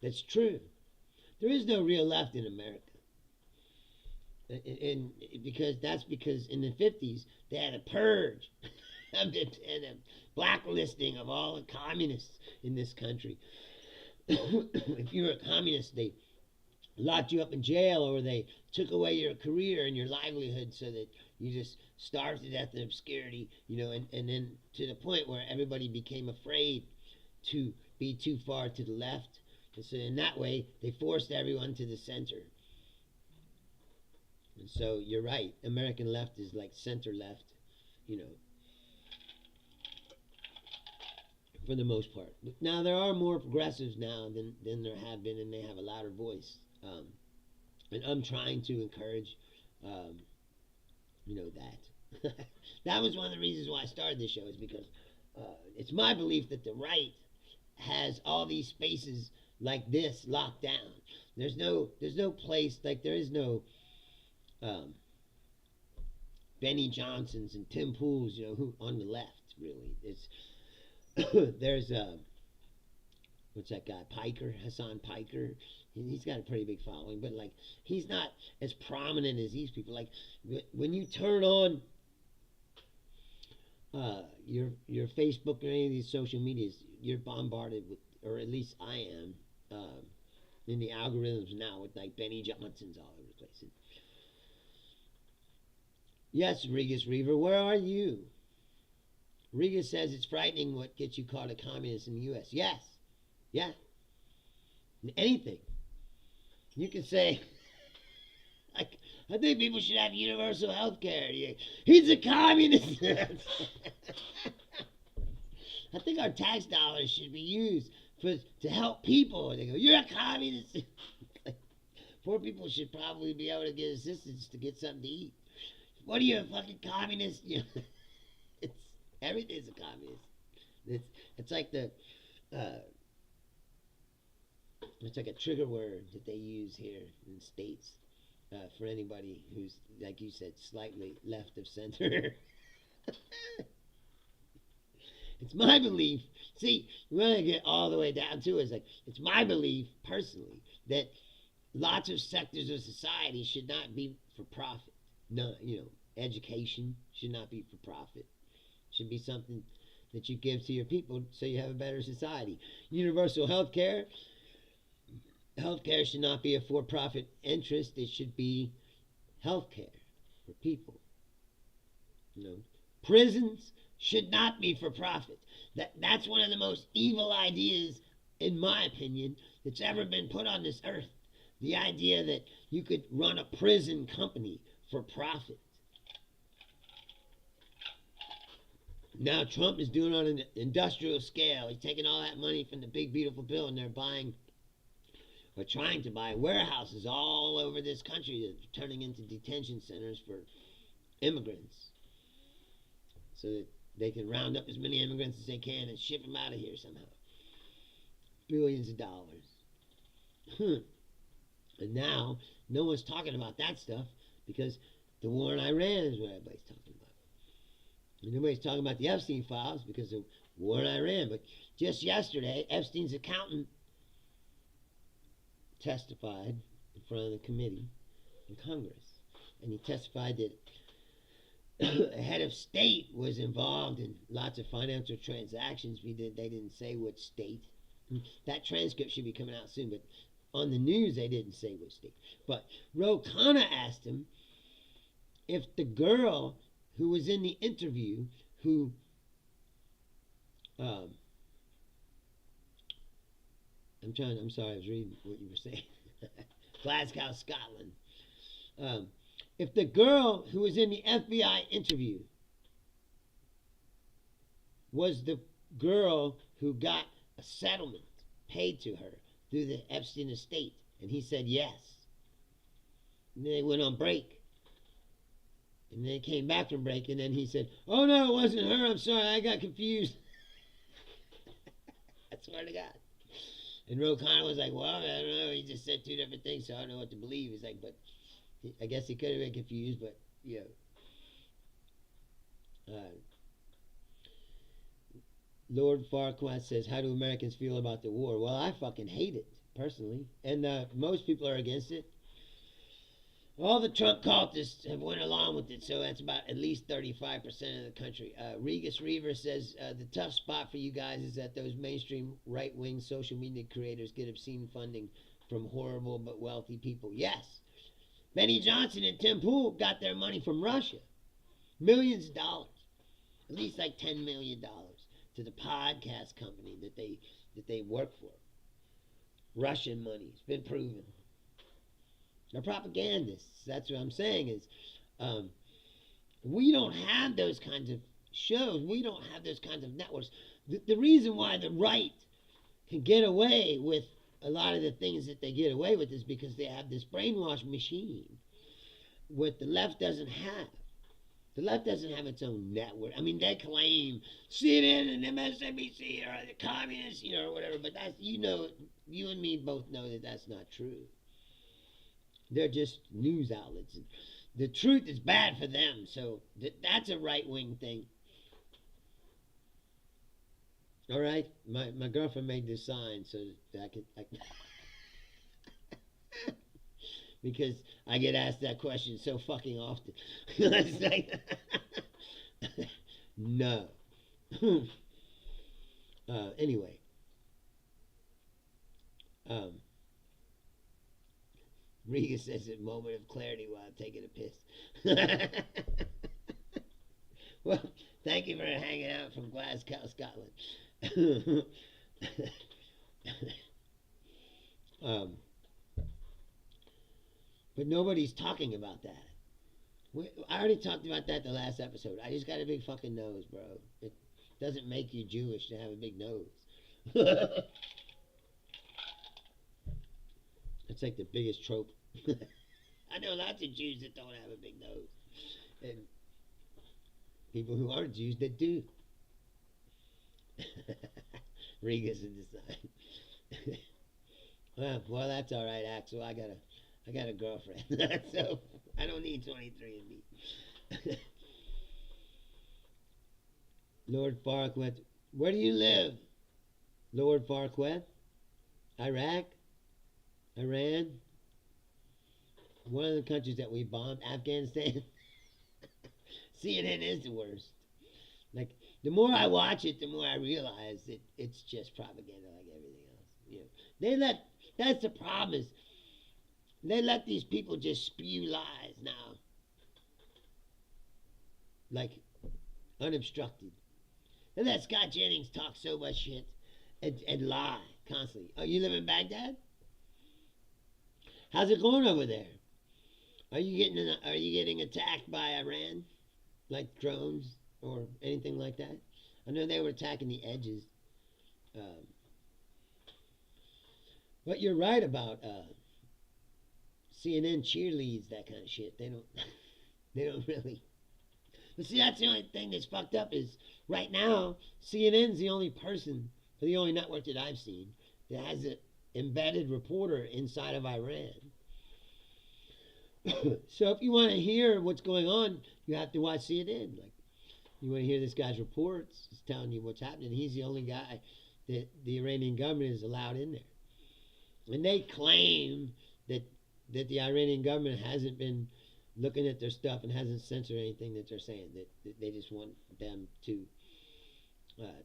That's true. There is no real left in America. And because in the 50s they had a purge and a blacklisting of all the communists in this country. If you were a communist, they locked you up in jail, or they took away your career and your livelihood so that you just starved to death in obscurity, and then to the point where everybody became afraid to be too far to the left. And so in that way, they forced everyone to the center. And so you're right, American left is like center left, for the most part. Now, there are more progressives now than there have been, and they have a louder voice. And I'm trying to encourage, that. That was one of the reasons why I started this show, is because it's my belief that the right has all these spaces like this locked down. There's no place, like there is no Benny Johnsons and Tim Pools, who on the left, really. It's there's what's that guy, Hassan Piker. He's got a pretty big following, but like he's not as prominent as these people. Like when you turn on your Facebook or any of these social medias, you're bombarded with, or at least I am, in the algorithms now, with like Benny Johnsons all over the place. And yes, Regis Reaver, where are you? Regis says it's frightening what gets you called a communist in the U.S. Yes. Yeah. Anything. You can say, like, I think people should have universal health care. He's a communist. I think our tax dollars should be used to help people. They go, you're a communist. Poor people should probably be able to get assistance to get something to eat. What are you, a fucking communist? Everything's a communist. It's like it's like a trigger word that they use here in the States for anybody who's, like you said, slightly left of center. It's my belief. See, when I get all the way down to it, it's my belief personally that lots of sectors of society should not be for profit. No, education should not be for profit. Should be something that you give to your people so you have a better society. Universal health care. Healthcare should not be a for-profit interest. It should be healthcare for people. Prisons should not be for profit. That's one of the most evil ideas, in my opinion, that's ever been put on this earth. The idea that you could run a prison company for profit. Now Trump is doing it on an industrial scale. He's taking all that money from the big beautiful bill, and they're buying, or trying to buy, warehouses all over this country that are turning into detention centers for immigrants, so that they can round up as many immigrants as they can and ship them out of here somehow. Billions of dollars. And now no one's talking about that stuff because the war in Iran is what everybody's talking about. And nobody's talking about the Epstein files because of war in Iran. But just yesterday, Epstein's accountant testified in front of the committee in Congress. And he testified that a head of state was involved in lots of financial transactions. They didn't say which state. That transcript should be coming out soon, but on the news they didn't say which state. But Ro Khanna asked him if the girl who was in the interview, who I'm sorry, I was reading what you were saying. Glasgow, Scotland. If the girl who was in the FBI interview was the girl who got a settlement paid to her through the Epstein estate, and he said yes. And then they went on break. And then they came back from break, and then he said, oh no, it wasn't her, I'm sorry, I got confused. I swear to God. And Ro Khanna was like, well, I don't know. He just said two different things, so I don't know what to believe. He's like, but I guess he could have been confused, but, Lord Farquaad says, how do Americans feel about the war? Well, I fucking hate it, personally. And most people are against it. All the Trump cultists have went along with it, so that's about at least 35% of the country. Regis Reaver says, the tough spot for you guys is that those mainstream right-wing social media creators get obscene funding from horrible but wealthy people. Yes. Benny Johnson and Tim Pool got their money from Russia. Millions of dollars. At least like $10 million to the podcast company that they work for. Russian money. It's been proven. They're propagandists. That's what I'm saying is we don't have those kinds of shows. We don't have those kinds of networks. The reason why the right can get away with a lot of the things that they get away with is because they have this brainwash machine what the left doesn't have. The left doesn't have its own network. I mean, they claim CNN and MSNBC are the communists, or whatever, but that's, you and me both know that that's not true. They're just news outlets. The truth is bad for them, so that's a right-wing thing. All right? My girlfriend made this sign so that I can because I get asked that question so fucking often. It's like, no. Anyway. Riga says a moment of clarity while taking a piss. Well, thank you for hanging out from Glasgow, Scotland. But nobody's talking about that. I already talked about that the last episode. I just got a big fucking nose, bro. It doesn't make you Jewish to have a big nose. That's like the biggest trope. I know lots of Jews that don't have a big nose. And people who aren't Jews that do. Riga's in the sign. Well, that's all right, Axel. I got a girlfriend, so I don't need 23andMe. Lord Farquaad, where do you live? Lord Farquaad? Iraq? Iran? One of the countries that we bombed, Afghanistan. CNN is the worst. Like, the more I watch it, the more I realize that it's just propaganda like everything else. That's the problem is, they let these people just spew lies now. Like, unobstructed. And let Scott Jennings talk so much shit and lie constantly. Oh, you live in Baghdad? How's it going over there? Are you getting attacked by Iran? Like drones or anything like that? I know they were attacking the edges. But you're right about CNN cheerleads that kind of shit. They don't really. But see, that's the only thing that's fucked up is right now CNN's the only person, or the only network that I've seen that has an embedded reporter inside of Iran. So if you want to hear what's going on, you have to watch CNN. Like, you want to hear this guy's reports, he's telling you what's happening. He's the only guy that the Iranian government is allowed in there. And they claim that the Iranian government hasn't been looking at their stuff and hasn't censored anything that they're saying. That they just want them to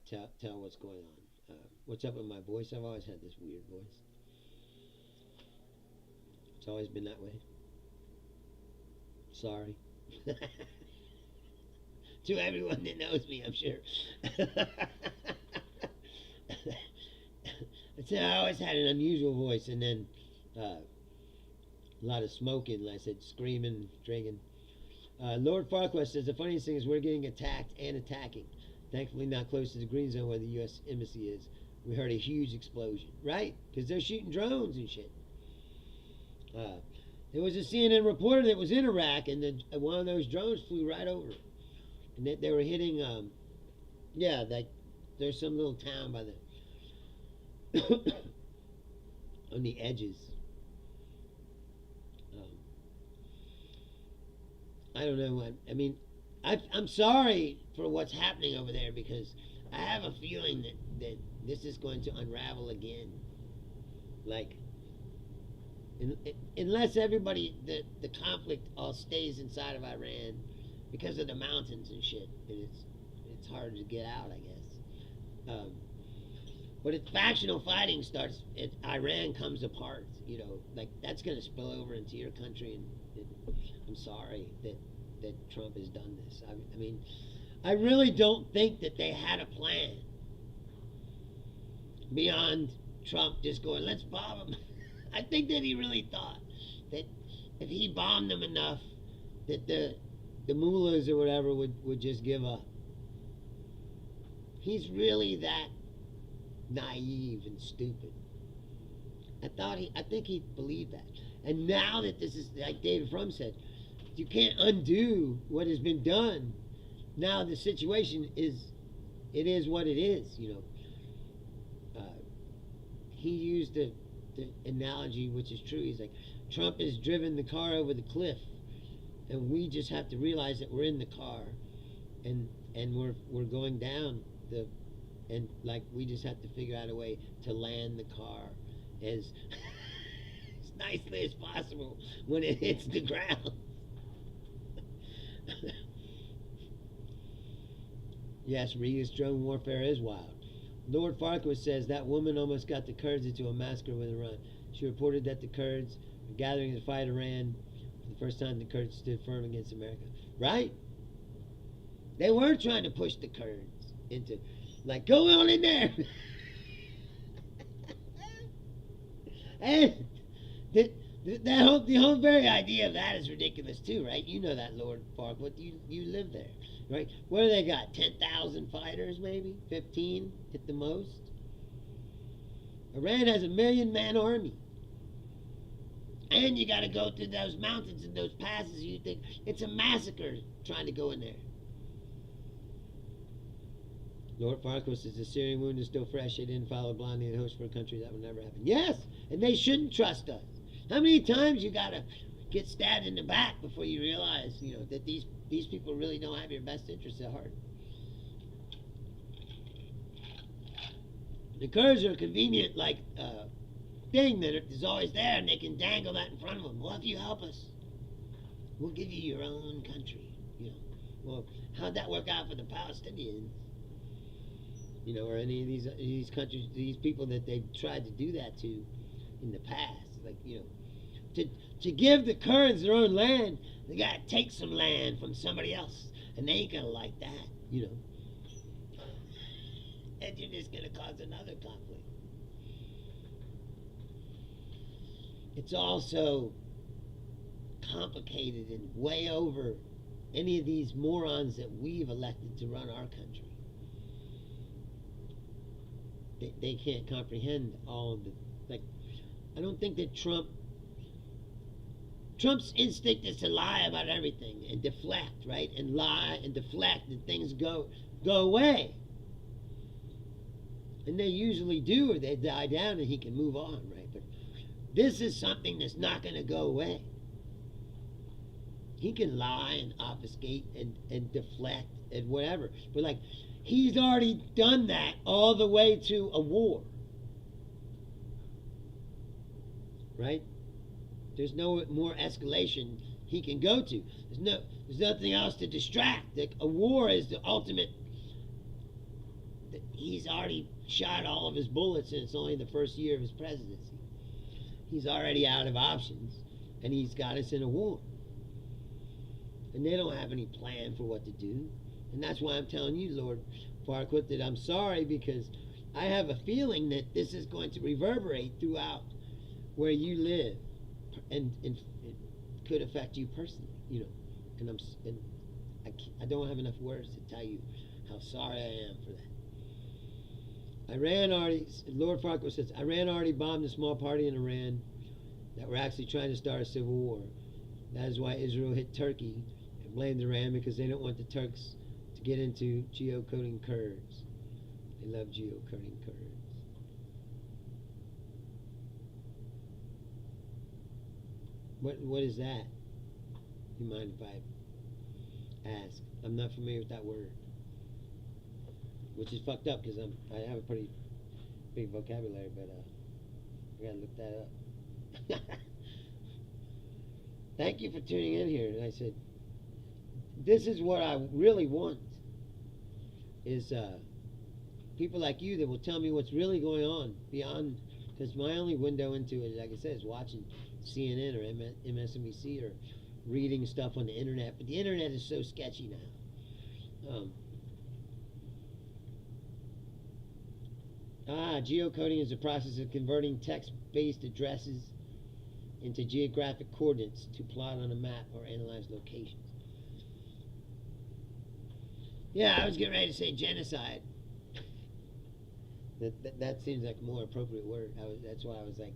tell what's going on. What's up with my voice? I've always had this weird voice. It's always been that way. Sorry. To everyone that knows me, I'm sure. I always had an unusual voice, and then a lot of smoking, like I said, screaming, drinking. Lord Farquaad says, the funniest thing is we're getting attacked and attacking. Thankfully not close to the green zone where the U.S. embassy is. We heard a huge explosion. Right? Because they're shooting drones and shit. There was a CNN reporter that was in Iraq, and then one of those drones flew right over it. And they were hitting, there's some little town by the on the edges. Um, I don't know. I mean, I'm sorry for what's happening over there because I have a feeling that this is going to unravel again. Like, unless everybody, the conflict all stays inside of Iran because of the mountains and shit, and it's hard to get out, I guess. But if factional fighting starts, Iran comes apart. You know, like that's going to spill over into your country, and I'm sorry that Trump has done this. I mean, I really don't think that they had a plan beyond Trump just going, let's bomb them. I think that he really thought that if he bombed them enough, that the mullahs or whatever would just give up. He's really that naive and stupid. I think he believed that. And now that this is, like David Frum said, you can't undo what has been done. Now the situation is what it is, you know. He used the analogy, which is true. He's like, Trump has driven the car over the cliff, and we just have to realize that we're in the car, and we're going down and like we just have to figure out a way to land the car as as nicely as possible when it hits the ground. Yes, Reus, drone warfare is wild. Lord Farquhar says that woman almost got the Kurds into a massacre with Iran. She reported that the Kurds were gathering to fight Iran for the first time. The Kurds stood firm against America. Right? They were trying to push the Kurds into, like, go on in there. And the whole very idea of that is ridiculous too, right? You know that, Lord Farquhar. You live there. Right? What do they got? 10,000 fighters, maybe? 15 at the most? Iran has a 1,000,000-man army. And you got to go through those mountains and those passes. You think it's a massacre trying to go in there. Lord Farquhar says the Syrian wound is still fresh. They didn't follow blindly and host for a country. That would never happen. Yes, and they shouldn't trust us. How many times you got to get stabbed in the back before you realize, you know, that these people really don't have your best interests at heart? The Kurds are a convenient, like, thing that is always there, and they can dangle that in front of them. Well, if you help us, we'll give you your own country. You know, well, how'd that work out for the Palestinians? You know, or any of these countries, these people that they've tried to do that to in the past, like, you know, to give the Kurds their own land, they gotta take some land from somebody else, and they ain't gonna like that, you know. And you're just gonna cause another conflict. It's also complicated and way over any of these morons that we've elected to run our country. They can't comprehend all of the, like, I don't think that Trump's instinct is to lie about everything and deflect, right? And lie and deflect, and things go away. And they usually do, or they die down and he can move on, right? But this is something that's not going to go away. He can lie and obfuscate and deflect and whatever. But, like, he's already done that all the way to a war. Right? There's no more escalation he can go to. There's nothing else to distract. A war is the ultimate. He's already shot all of his bullets, and it's only the first year of his presidency. He's already out of options, and he's got us in a war. And they don't have any plan for what to do. And that's why I'm telling you, Lord Farquhar, that I'm sorry, because I have a feeling that this is going to reverberate throughout where you live, and it could affect you personally, you know. And I don't have enough words to tell you how sorry I am for that. Lord Farquhar says, Iran already bombed a small party in Iran that were actually trying to start a civil war. That is why Israel hit Turkey and blamed Iran, because they don't want the Turks to get into geocoding Kurds. They love geocoding Kurds. What is that? You mind if I ask? I'm not familiar with that word, which is fucked up because I have a pretty big vocabulary, but I gotta look that up. Thank you for tuning in here. And I said, this is what I really want, is people like you that will tell me what's really going on beyond, because my only window into it, like I said, is watching CNN or MSNBC or reading stuff on the internet. But the internet is so sketchy now. Geocoding is the process of converting text-based addresses into geographic coordinates to plot on a map or analyze locations. Yeah, I was getting ready to say genocide. That seems like a more appropriate word. That's why I was like,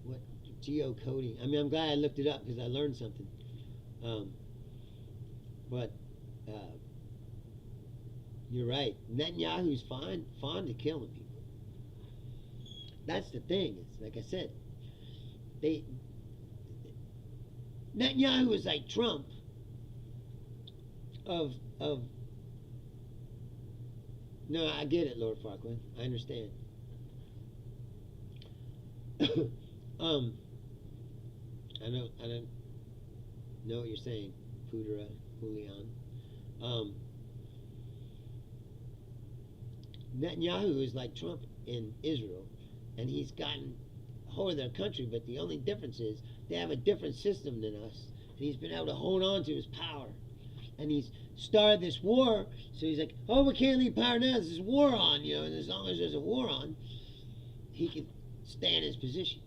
what, geocoding? I mean, I'm glad I looked it up because I learned something. But you're right. Netanyahu's fond of killing people. That's the thing. It's like I said, Netanyahu is like Trump of no, I get it, Lord Farquaad. I understand. I don't know what you're saying, Pudera, Julian. Netanyahu is like Trump in Israel, and he's gotten a hold of their country, but the only difference is they have a different system than us, and he's been able to hold on to his power. And he's started this war, so he's like, oh, we can't leave power now, there's this war on, you know, and as long as there's a war on, he can stay in his position.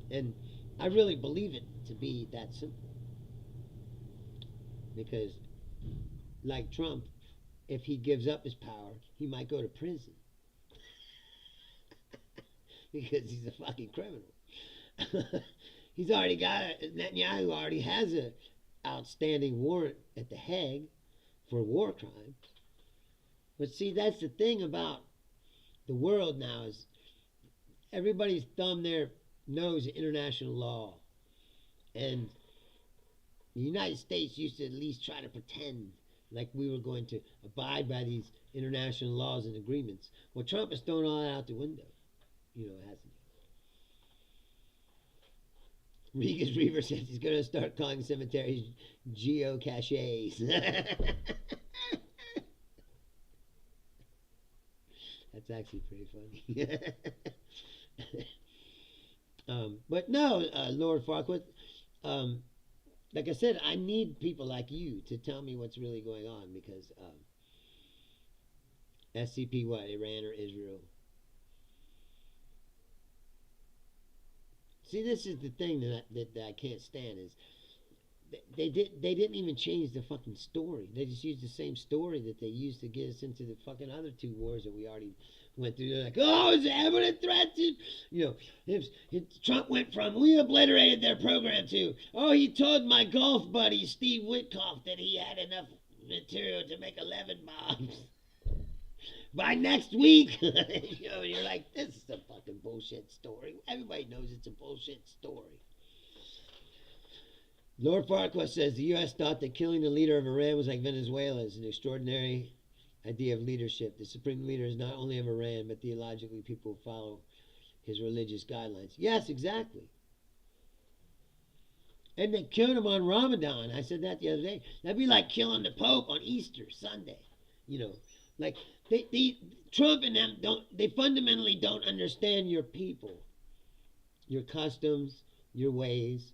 And I really believe it to be that simple. Because, like Trump, if he gives up his power, he might go to prison. Because he's a fucking criminal. He's already got Netanyahu already has a outstanding warrant at The Hague for war crimes. But see, that's the thing about the world now, is everybody's thumbed their nose at international law. And the United States used to at least try to pretend like we were going to abide by these international laws and agreements. Well, Trump has thrown all that out the window. You know, hasn't he? Regas Reaver says he's going to start calling cemeteries geocaches. That's actually pretty funny. But no, Lord Farquaad, like I said, I need people like you to tell me what's really going on, because SCP, what, Iran or Israel? See, this is the thing that I can't stand, is they didn't even change the fucking story. They just used the same story that they used to get us into the fucking other two wars that we already went through. They're like, oh, it's an imminent threat to, you know, if Trump went from, we obliterated their program, to, oh, he told my golf buddy Steve Witkoff that he had enough material to make 11 bombs by next week. You know, and you're like, this is a fucking bullshit story. Everybody knows it's a bullshit story. Lord Farquaad says the U.S. thought that killing the leader of Iran was like Venezuela's, an extraordinary idea of leadership. The supreme leader is not only of Iran, but theologically people follow his religious guidelines. Yes, exactly. And they killed him on Ramadan. I said that the other day. That'd be like killing the Pope on Easter Sunday. You know, like Trump and them they fundamentally don't understand your people, your customs, your ways.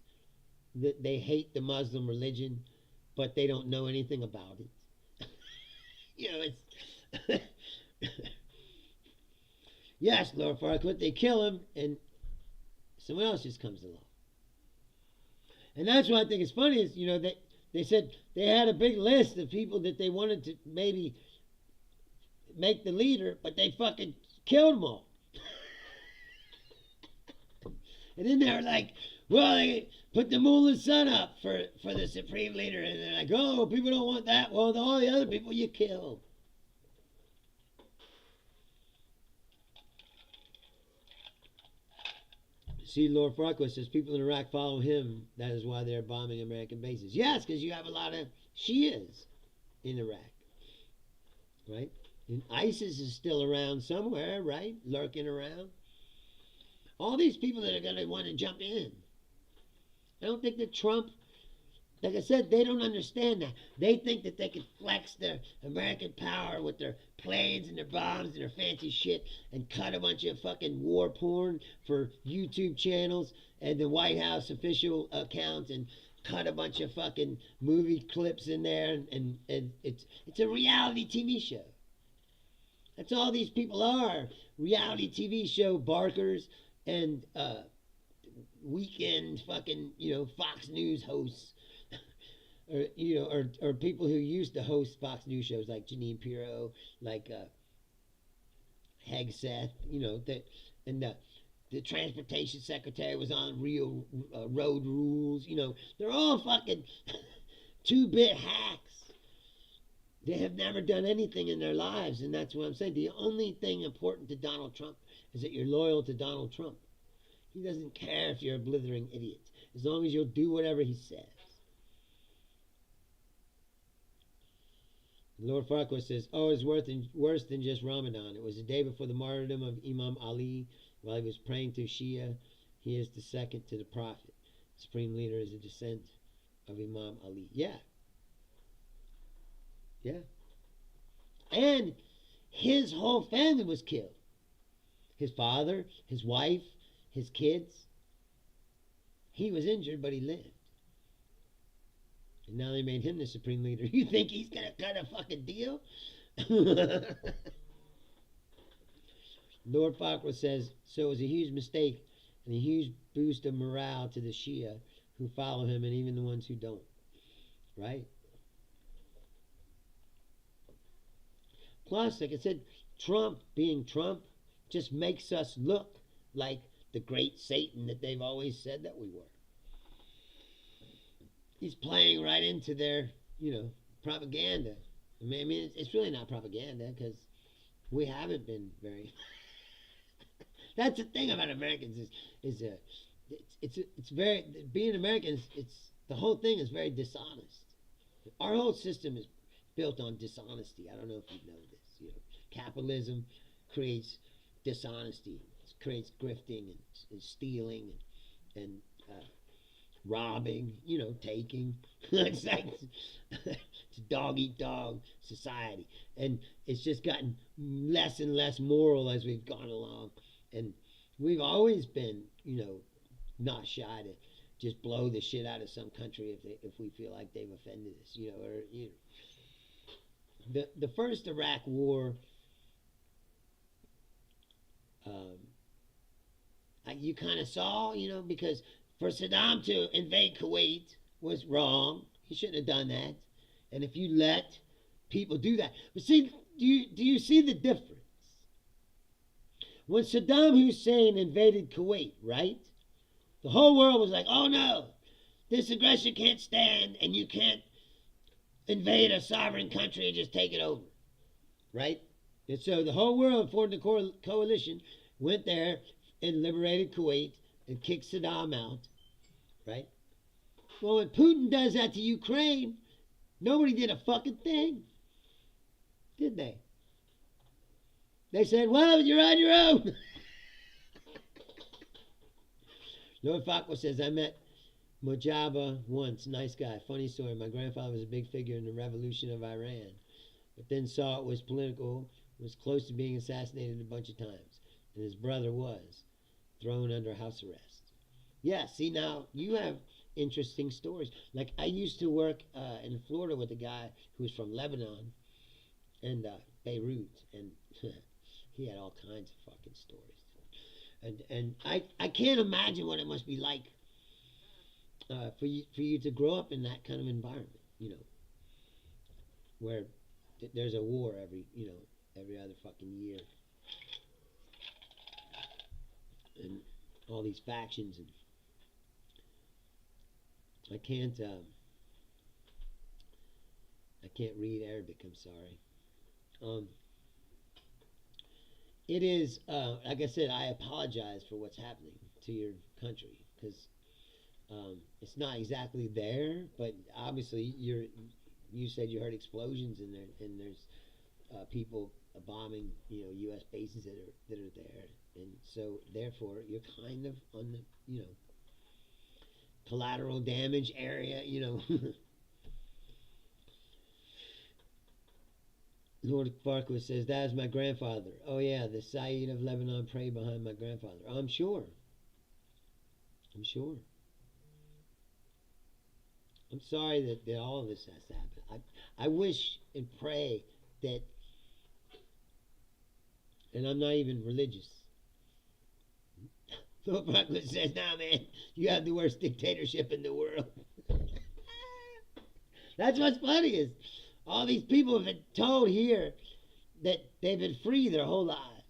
They hate the Muslim religion, but they don't know anything about it. You know, it's yes, Lord Farquaad, they kill him, and someone else just comes along. And that's what I think is funny, is, you know, they said they had a big list of people that they wanted to maybe make the leader, but they fucking killed them all. And then they're like, well, they put the mullah's son up for the supreme leader, and they're like, oh, people don't want that. Well, all the other people you killed. See, Lord Farquhar says people in Iraq follow him. That is why they're bombing American bases. Yes, because you have a lot of Shias in Iraq, right? And ISIS is still around somewhere, right? Lurking around. All these people that are going to want to jump in. I don't think that Trump, like I said, they don't understand that. They think that they can flex their American power with their planes and their bombs and their fancy shit and cut a bunch of fucking war porn for YouTube channels and the White House official accounts and cut a bunch of fucking movie clips in there and it's a reality TV show. That's all these people are. Reality TV show barkers and weekend fucking, Fox News hosts. Or people who used to host Fox News shows like Janine Pirro, like Hegseth, and the transportation secretary was on Real Road Rules. They're all fucking 2-bit hacks. They have never done anything in their lives, and that's what I'm saying. The only thing important to Donald Trump is that you're loyal to Donald Trump. He doesn't care if you're a blithering idiot, as long as you'll do whatever he says. Lord Farquhar says, it's worse than just Ramadan. It was the day before the martyrdom of Imam Ali. While he was praying to Shia, he is the second to the Prophet. The supreme leader is a descent of Imam Ali. Yeah. And his whole family was killed. His father, his wife, his kids. He was injured, but he lived. And now they made him the supreme leader. You think he's going to cut a fucking deal? Lord Farquhar says, so it was a huge mistake and a huge boost of morale to the Shia who follow him and even the ones who don't. Right? Plus, like I said, Trump being Trump just makes us look like the great Satan that they've always said that we were. He's playing right into their, propaganda. I mean, it's really not propaganda because we haven't been very. That's the thing about Americans it's very being Americans. It's the whole thing is very dishonest. Our whole system is built on dishonesty. I don't know if you know this. Capitalism creates dishonesty. It creates grifting and stealing and robbing, taking. It's like it's a dog eat dog society, and it's just gotten less and less moral as we've gone along. And we've always been, not shy to just blow the shit out of some country if we feel like they've offended us, the first Iraq War. You kind of saw, because for Saddam to invade Kuwait was wrong. He shouldn't have done that. And if you let people do that, but see, do you see the difference? When Saddam Hussein invaded Kuwait, right? The whole world was like, oh no, this aggression can't stand, and you can't invade a sovereign country and just take it over, right? And so the whole world formed a coalition, went there and liberated Kuwait and kicked Saddam out, right? Well, when Putin does that to Ukraine, nobody did a fucking thing, did they? They said, well, you're on your own. Lord Farquhar says, I met Mojaba once, nice guy, funny story. My grandfather was a big figure in the revolution of Iran, but then saw it was political, was close to being assassinated a bunch of times, and his brother was thrown under house arrest. Yeah, see, now you have interesting stories. Like, I used to work in Florida with a guy who was from Lebanon and Beirut, and he had all kinds of fucking stories. And I can't imagine what it must be like for you to grow up in that kind of environment, where there's a war every other fucking year, and all these factions, and I can't read Arabic. I'm sorry. it is, like I said, I apologize for what's happening to your country because it's not exactly there, but obviously you said you heard explosions in there, and there's people bombing, U.S. bases that are there, and so therefore you're kind of on the, collateral damage area. Lord Farquhar says, that is my grandfather. Oh, yeah, the Saeed of Lebanon prayed behind my grandfather. I'm sure. I'm sure. I'm sorry that all of this has to happen. I wish and pray that, and I'm not even religious. Lord Farquhar says, nah, man, you have the worst dictatorship in the world. That's what's funny is all these people have been told here that they've been free their whole lives.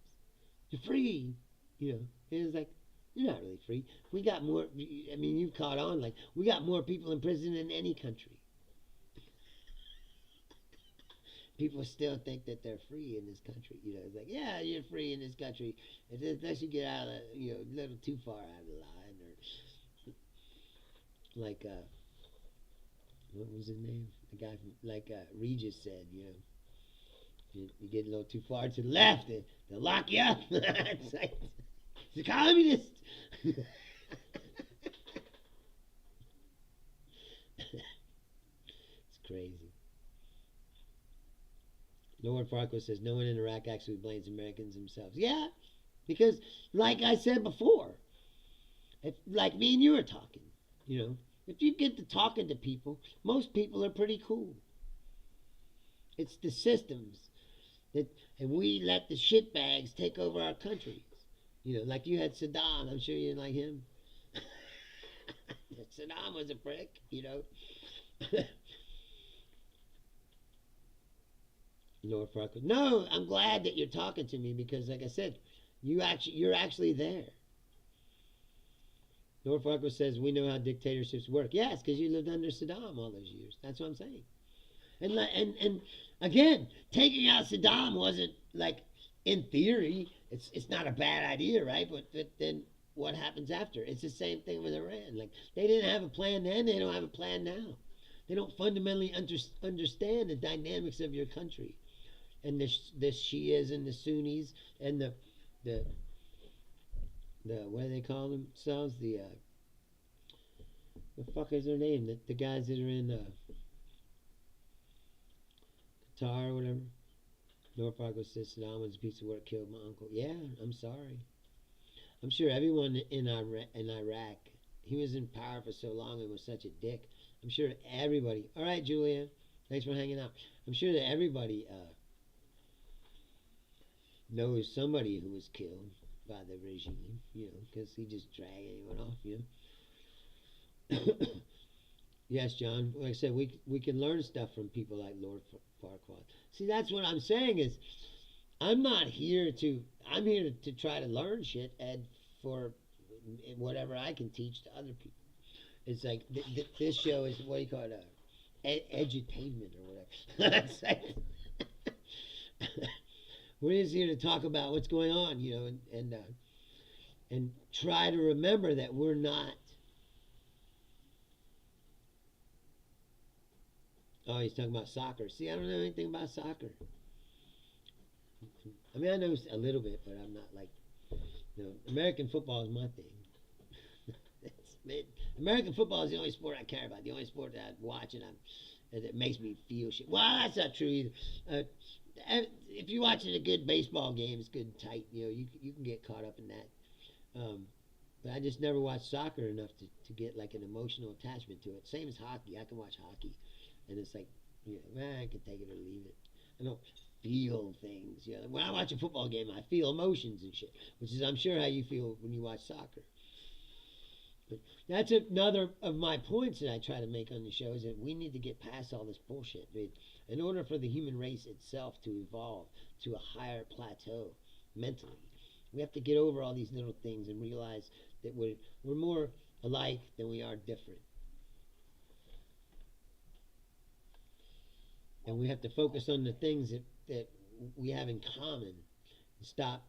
You're free, And it's like, you're not really free. We got more. I mean, you've caught on. Like, we got more people in prison than any country. People still think that they're free in this country. It's like, yeah, you're free in this country. Unless you get out of, a little too far out of the line. Or, like, what was his name? The guy from, like, Regis said, you get a little too far to the left, they'll lock you up. It's like, it's a communist. It's crazy. Lord Farquhar says no one in Iraq actually blames Americans themselves. Yeah, because like I said before, like me and you are talking, if you get to talking to people, most people are pretty cool. It's the systems that, and we let the shitbags take over our countries. Like you had Saddam. I'm sure you didn't like him. Saddam was a prick. Lord Farquhar. No, I'm glad that you're talking to me because, like I said, you're actually there. Lord Farquhar says we know how dictatorships work. Yes, because you lived under Saddam all those years. That's what I'm saying. And again, taking out Saddam wasn't like, in theory, it's not a bad idea, right? But then what happens after? It's the same thing with Iran. Like, they didn't have a plan then, they don't have a plan now. They don't fundamentally understand the dynamics of your country, and the Shias and the Sunnis and the what do they call themselves? The fuck is their name? The guys that are in Qatar or whatever. North Farquhar says Saddam was a piece of work, killed my uncle. Yeah, I'm sorry. I'm sure everyone in Iraq, he was in power for so long and was such a dick. I'm sure everybody. All right, Julia, thanks for hanging out. I'm sure that everybody knows somebody who was killed by the regime, because he just dragged anyone off, Yes, John. Like I said, we can learn stuff from people like Lord Farquaad. See, that's what I'm saying is, I'm here to try to learn shit and for whatever I can teach to other people. It's like this show is, what do you call it, edutainment or whatever. It's like, we're just here to talk about what's going on, and try to remember that we're not. Oh, he's talking about soccer. See, I don't know anything about soccer. I mean, I know a little bit, but I'm not like, American football is my thing. American football is the only sport I care about. The only sport that I watch and that makes me feel shit. Well, that's not true either. If you're watching a good baseball game, it's good and tight. You can get caught up in that. But I just never watched soccer enough to get like an emotional attachment to it. Same as hockey. I can watch hockey, and it's like, I can take it or leave it. I don't feel things. When I watch a football game, I feel emotions and shit, which is, I'm sure, how you feel when you watch soccer. But that's another of my points that I try to make on the show, is that we need to get past all this bullshit. In order for the human race itself to evolve to a higher plateau mentally, we have to get over all these little things and realize that we're more alike than we are different. And we have to focus on the things that we have in common and stop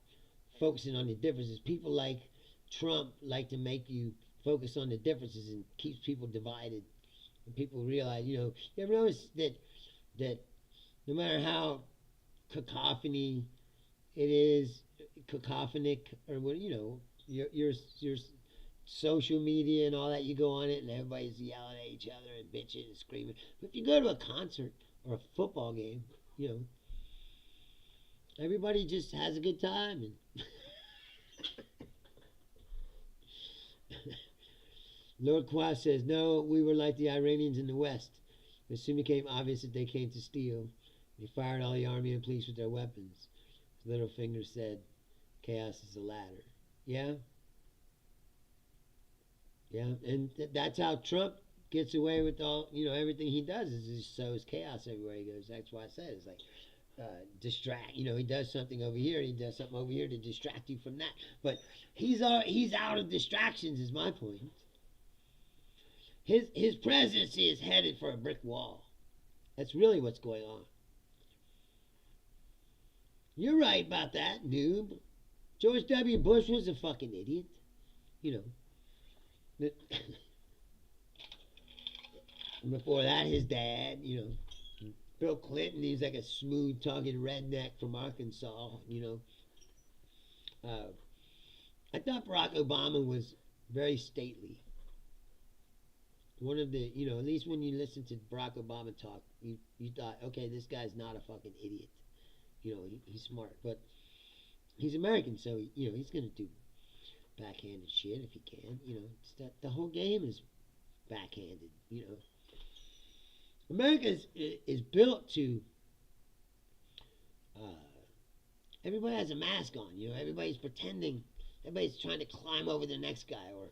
focusing on the differences. People like Trump like to make you focus on the differences and keeps people divided. And people realize, you ever notice that no matter how cacophony it is, cacophonic or what, your social media and all that, you go on it and everybody's yelling at each other and bitching and screaming. But if you go to a concert or a football game, everybody just has a good time. And Lord Kwa says, no, we were like the Iranians in the West. It soon became obvious that they came to steal. They fired all the army and police with their weapons. Littlefinger said, chaos is a ladder. Yeah? Yeah, and that's how Trump gets away with all, everything he does is just sows chaos everywhere he goes. That's why I said it's like distract. He does something over here, and he does something over here to distract you from that. But he's out of distractions. Is my point. His presidency is headed for a brick wall. That's really what's going on. You're right about that, noob. George W. Bush was a fucking idiot. Before that, his dad, Bill Clinton, he's like a smooth talking redneck from Arkansas, I thought Barack Obama was very stately. One of the, at least when you listen to Barack Obama talk, you thought, okay, this guy's not a fucking idiot. He's smart, but he's American, so, he's going to do backhanded shit if he can. It's that the whole game is backhanded, America is built to, everybody has a mask on, everybody's pretending, everybody's trying to climb over the next guy, or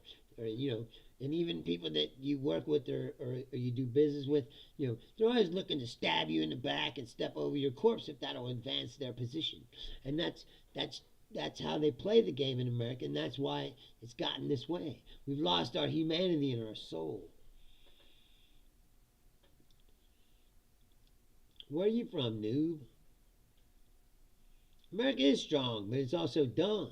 and even people that you work with or you do business with, they're always looking to stab you in the back and step over your corpse if that'll advance their position. And that's how they play the game in America, and that's why it's gotten this way. We've lost our humanity and our soul. Where are you from, noob? America is strong, but it's also dumb.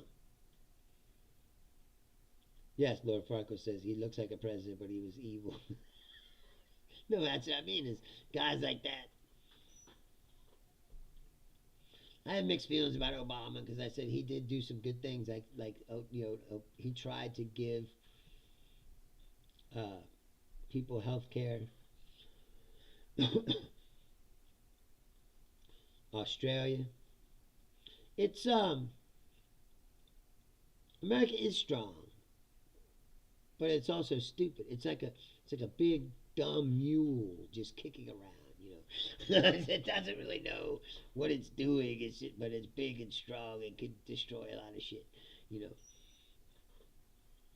Yes, Lord Farquhar says he looks like a president, but he was evil. No, that's what I mean, is guys like that. I have mixed feelings about Obama because I said he did do some good things, he tried to give people health care. Australia. It's America is strong, but it's also stupid. It's like a big dumb mule just kicking around. It doesn't really know what it's doing. But it's big and strong and can destroy a lot of shit.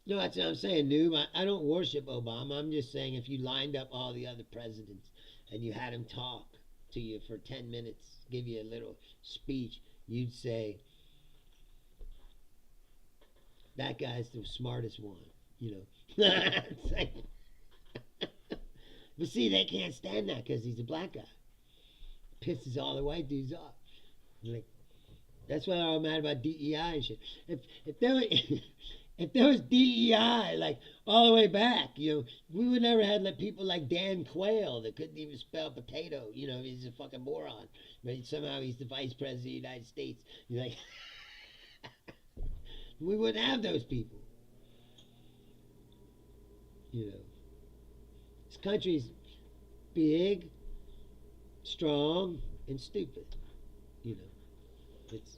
No, that's what I'm saying, noob. I don't worship Obama. I'm just saying if you lined up all the other presidents and you had him talk to you for 10 minutes, give you a little speech, you'd say, that guy's the smartest one, It's like, but see, they can't stand that because he's a black guy. Pisses all the white dudes off. Like, that's why I'm mad about DEI and shit. If there was DEI, like, all the way back, we would never have people like Dan Quayle that couldn't even spell potato. He's a fucking moron. But somehow he's the vice president of the United States. You're like, we wouldn't have those people. This country's big, strong, and stupid. It's,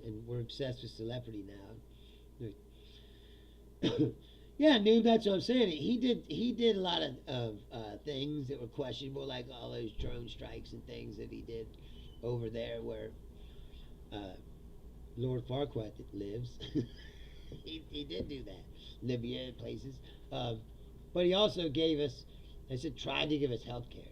and we're obsessed with celebrity now. Yeah, noob, that's what I'm saying. He did a lot of things that were questionable, like all those drone strikes and things that he did over there where Lord Farquaad lives. he did do that. Libya and places. But he also gave us, tried to give us health care.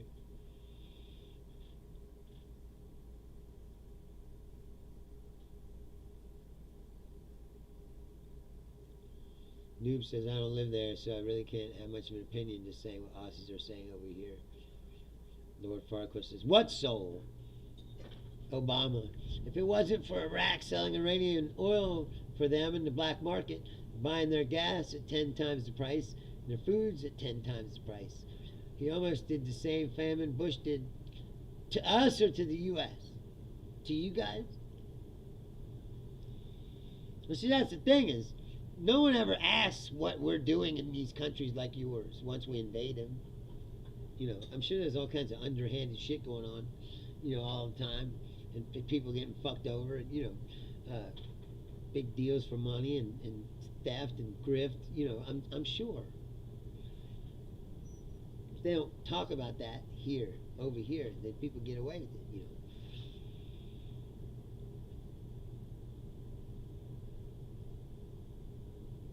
Noob says, I don't live there, so I really can't have much of an opinion just saying what Aussies are saying over here. Lord Farquhar says, what soul? Obama. If it wasn't for Iraq selling Iranian oil for them in the black market, buying their gas at 10 times the price, and their foods at 10 times the price, he almost did the same famine Bush did to us or to the U.S. To you guys? Well, see, that's the thing is, no one ever asks what we're doing in these countries like yours once we invade them. I'm sure there's all kinds of underhanded shit going on, all the time, and people getting fucked over, and big deals for money and theft and grift. I'm sure. If they don't talk about that here, over here, then people get away with it.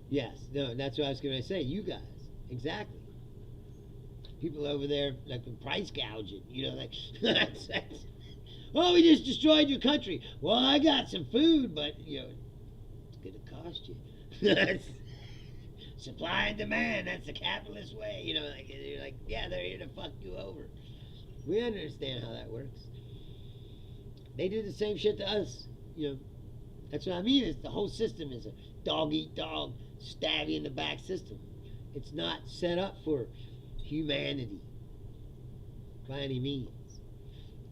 Yes, no, that's what I was going to say. You guys, exactly. People over there like price gouging, like oh, we just destroyed your country. Well, I got some food, but it's going to cost you. Supply and demand. That's the capitalist way. You're like, yeah, they're here to fuck you over. We understand how that works. They do the same shit to us. That's what I mean. Is the whole system is a dog eat dog, stab you in the back system. It's not set up for humanity by any means.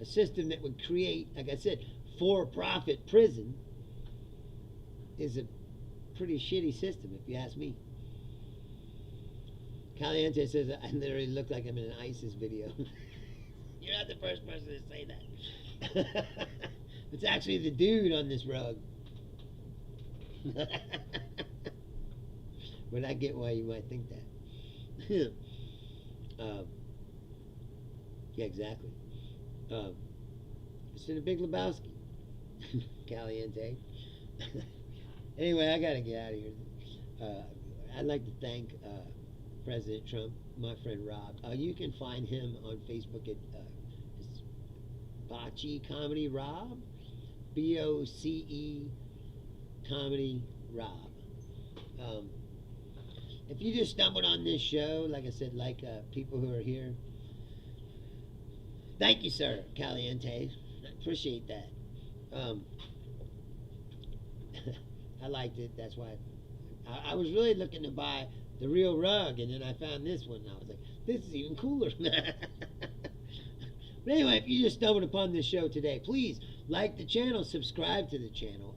A system that would create, like I said, for-profit prison is a pretty shitty system, if you ask me. Caliente says, I literally look like I'm in an ISIS video. You're not the first person to say that. It's actually the dude on this rug. But I get why you might think that. Yeah, exactly. It's in a Big Lebowski. Caliente. Anyway, I gotta get out of here. I'd like to thank President Trump, my friend Rob. You can find him on Facebook at Bocce Comedy Rob. BOCE Comedy Rob. If you just stumbled on this show, like I said, people who are here, thank you, sir, Caliente. I appreciate that. I liked it. That's why I was really looking to buy the real rug, and then I found this one, and I was like, this is even cooler. But anyway, if you just stumbled upon this show today, please like the channel, subscribe to the channel.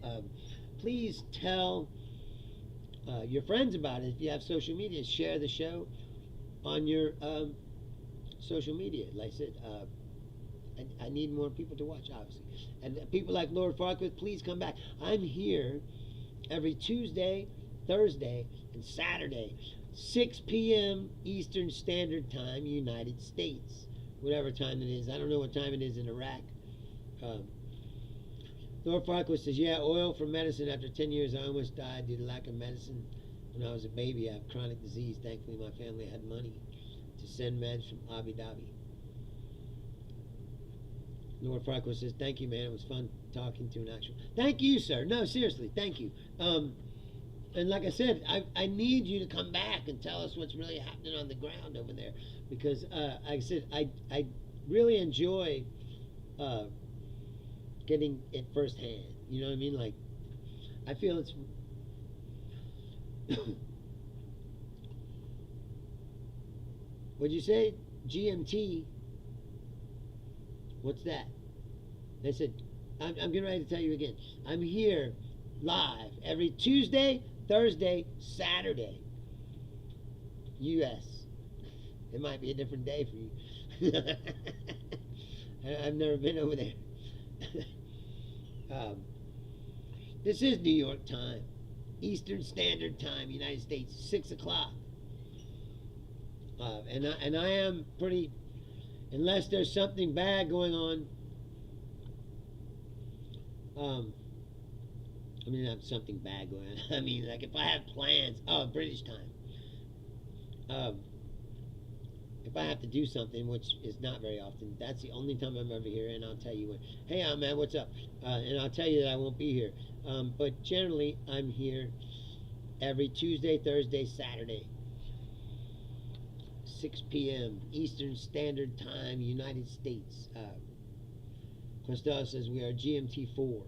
Please tell your friends about it. If you have social media, share the show on your social media. Like I said, I need more people to watch, obviously. And people like Lord Farquaad, please come back. I'm here every Tuesday, Thursday, and Saturday, 6 p.m. Eastern Standard Time, United States. Whatever time it is. I don't know what time it is in Iraq. Lord Farquaad says, yeah, oil for medicine. After 10 years, I almost died due to lack of medicine. When I was a baby, I have chronic disease. Thankfully, my family had money to send meds from Abu Dhabi. Lord Farquaad says, thank you, man. It was fun talking to an actual. Thank you, sir. No, seriously, thank you. And like I said, I need you to come back and tell us what's really happening on the ground over there. Because, like I said, I really enjoy getting it firsthand. You know what I mean? Like, I feel it's... What'd you say? GMT? What's that? They said, I'm getting ready to tell you again. I'm here live every Tuesday, Thursday, Saturday. U.S. It might be a different day for you. I've never been over there. This is New York time. Eastern Standard Time, United States, 6 o'clock. And I am pretty... Unless there's something bad going on, I mean, not something bad going on. I mean, like if I have plans, British time. If I have to do something, which is not very often, that's the only time I'm ever here, and I'll tell you when. Hey, man, what's up? And I'll tell you that I won't be here. But generally, I'm here every Tuesday, Thursday, Saturday. 6 p.m. Eastern Standard Time, United States. Costello says we are GMT4.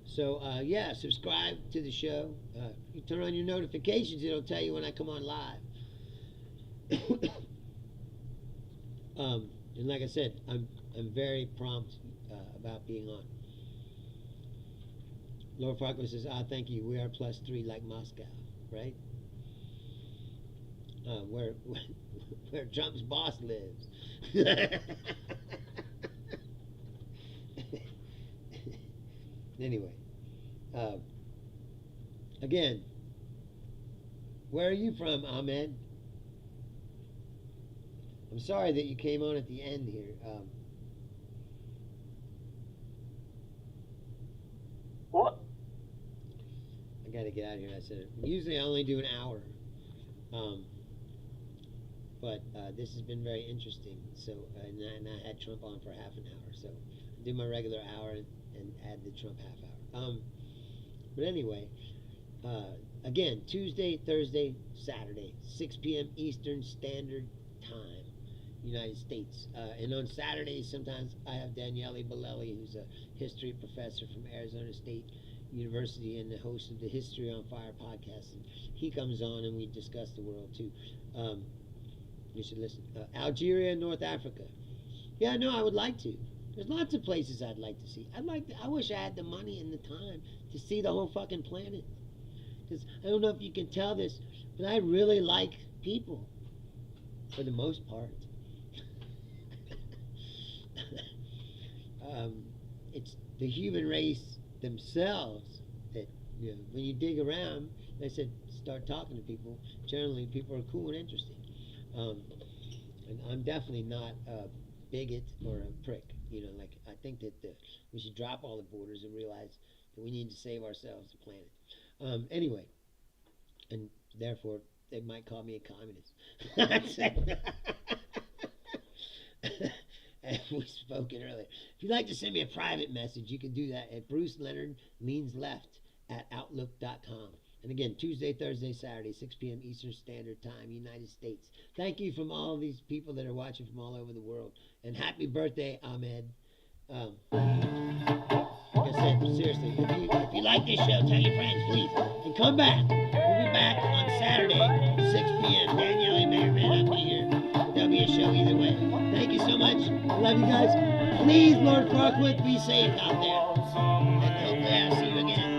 So, yeah, subscribe to the show. You turn on your notifications, it'll tell you when I come on live. And like I said, I'm very prompt about being on. Lord Farquhar says, thank you. We are +3 like Moscow, right? Where Trump's boss lives. Anyway, again, where are you from, Ahmed? I'm sorry that you came on at the end here. What? I got to get out of here. I said usually I only do an hour, but this has been very interesting. So and I had Trump on for half an hour. So I do my regular hour and add the Trump half hour. But anyway, again, Tuesday, Thursday, Saturday, 6 p.m. Eastern Standard Time, United States. And on Saturdays, sometimes I have Daniele Bolelli, who's a history professor from Arizona State University and the host of the History on Fire podcast. And he comes on and we discuss the world too. You should listen. Algeria, North Africa. Yeah, no, I would like to. There's lots of places I'd like to see. I wish I had the money and the time to see the whole fucking planet. Because I don't know if you can tell this, but I really like people, for the most part. It's the human race themselves that, you know, when you dig around, they said start talking to people. Generally, people are cool and interesting. And I'm definitely not a bigot or a prick. You know, like I think that we should drop all the borders and realize that we need to save ourselves, the planet. Anyway, and therefore they might call me a communist. And we spoke it earlier. If you'd like to send me a private message, you can do that at Bruce Leonard Leans Left at Outlook.com. And again, Tuesday, Thursday, Saturday, 6 p.m. Eastern Standard Time, United States. Thank you from all these people that are watching from all over the world. And happy birthday, Ahmed. Like I said, seriously, if you like this show, tell your friends, please. And come back. We'll be back on Saturday, 6 p.m. Danielle may or may not be here. There'll be a show either way. Thank you so much. I love you guys. Please, Lord Farquaad, be safe out there. And hopefully I'll see you again.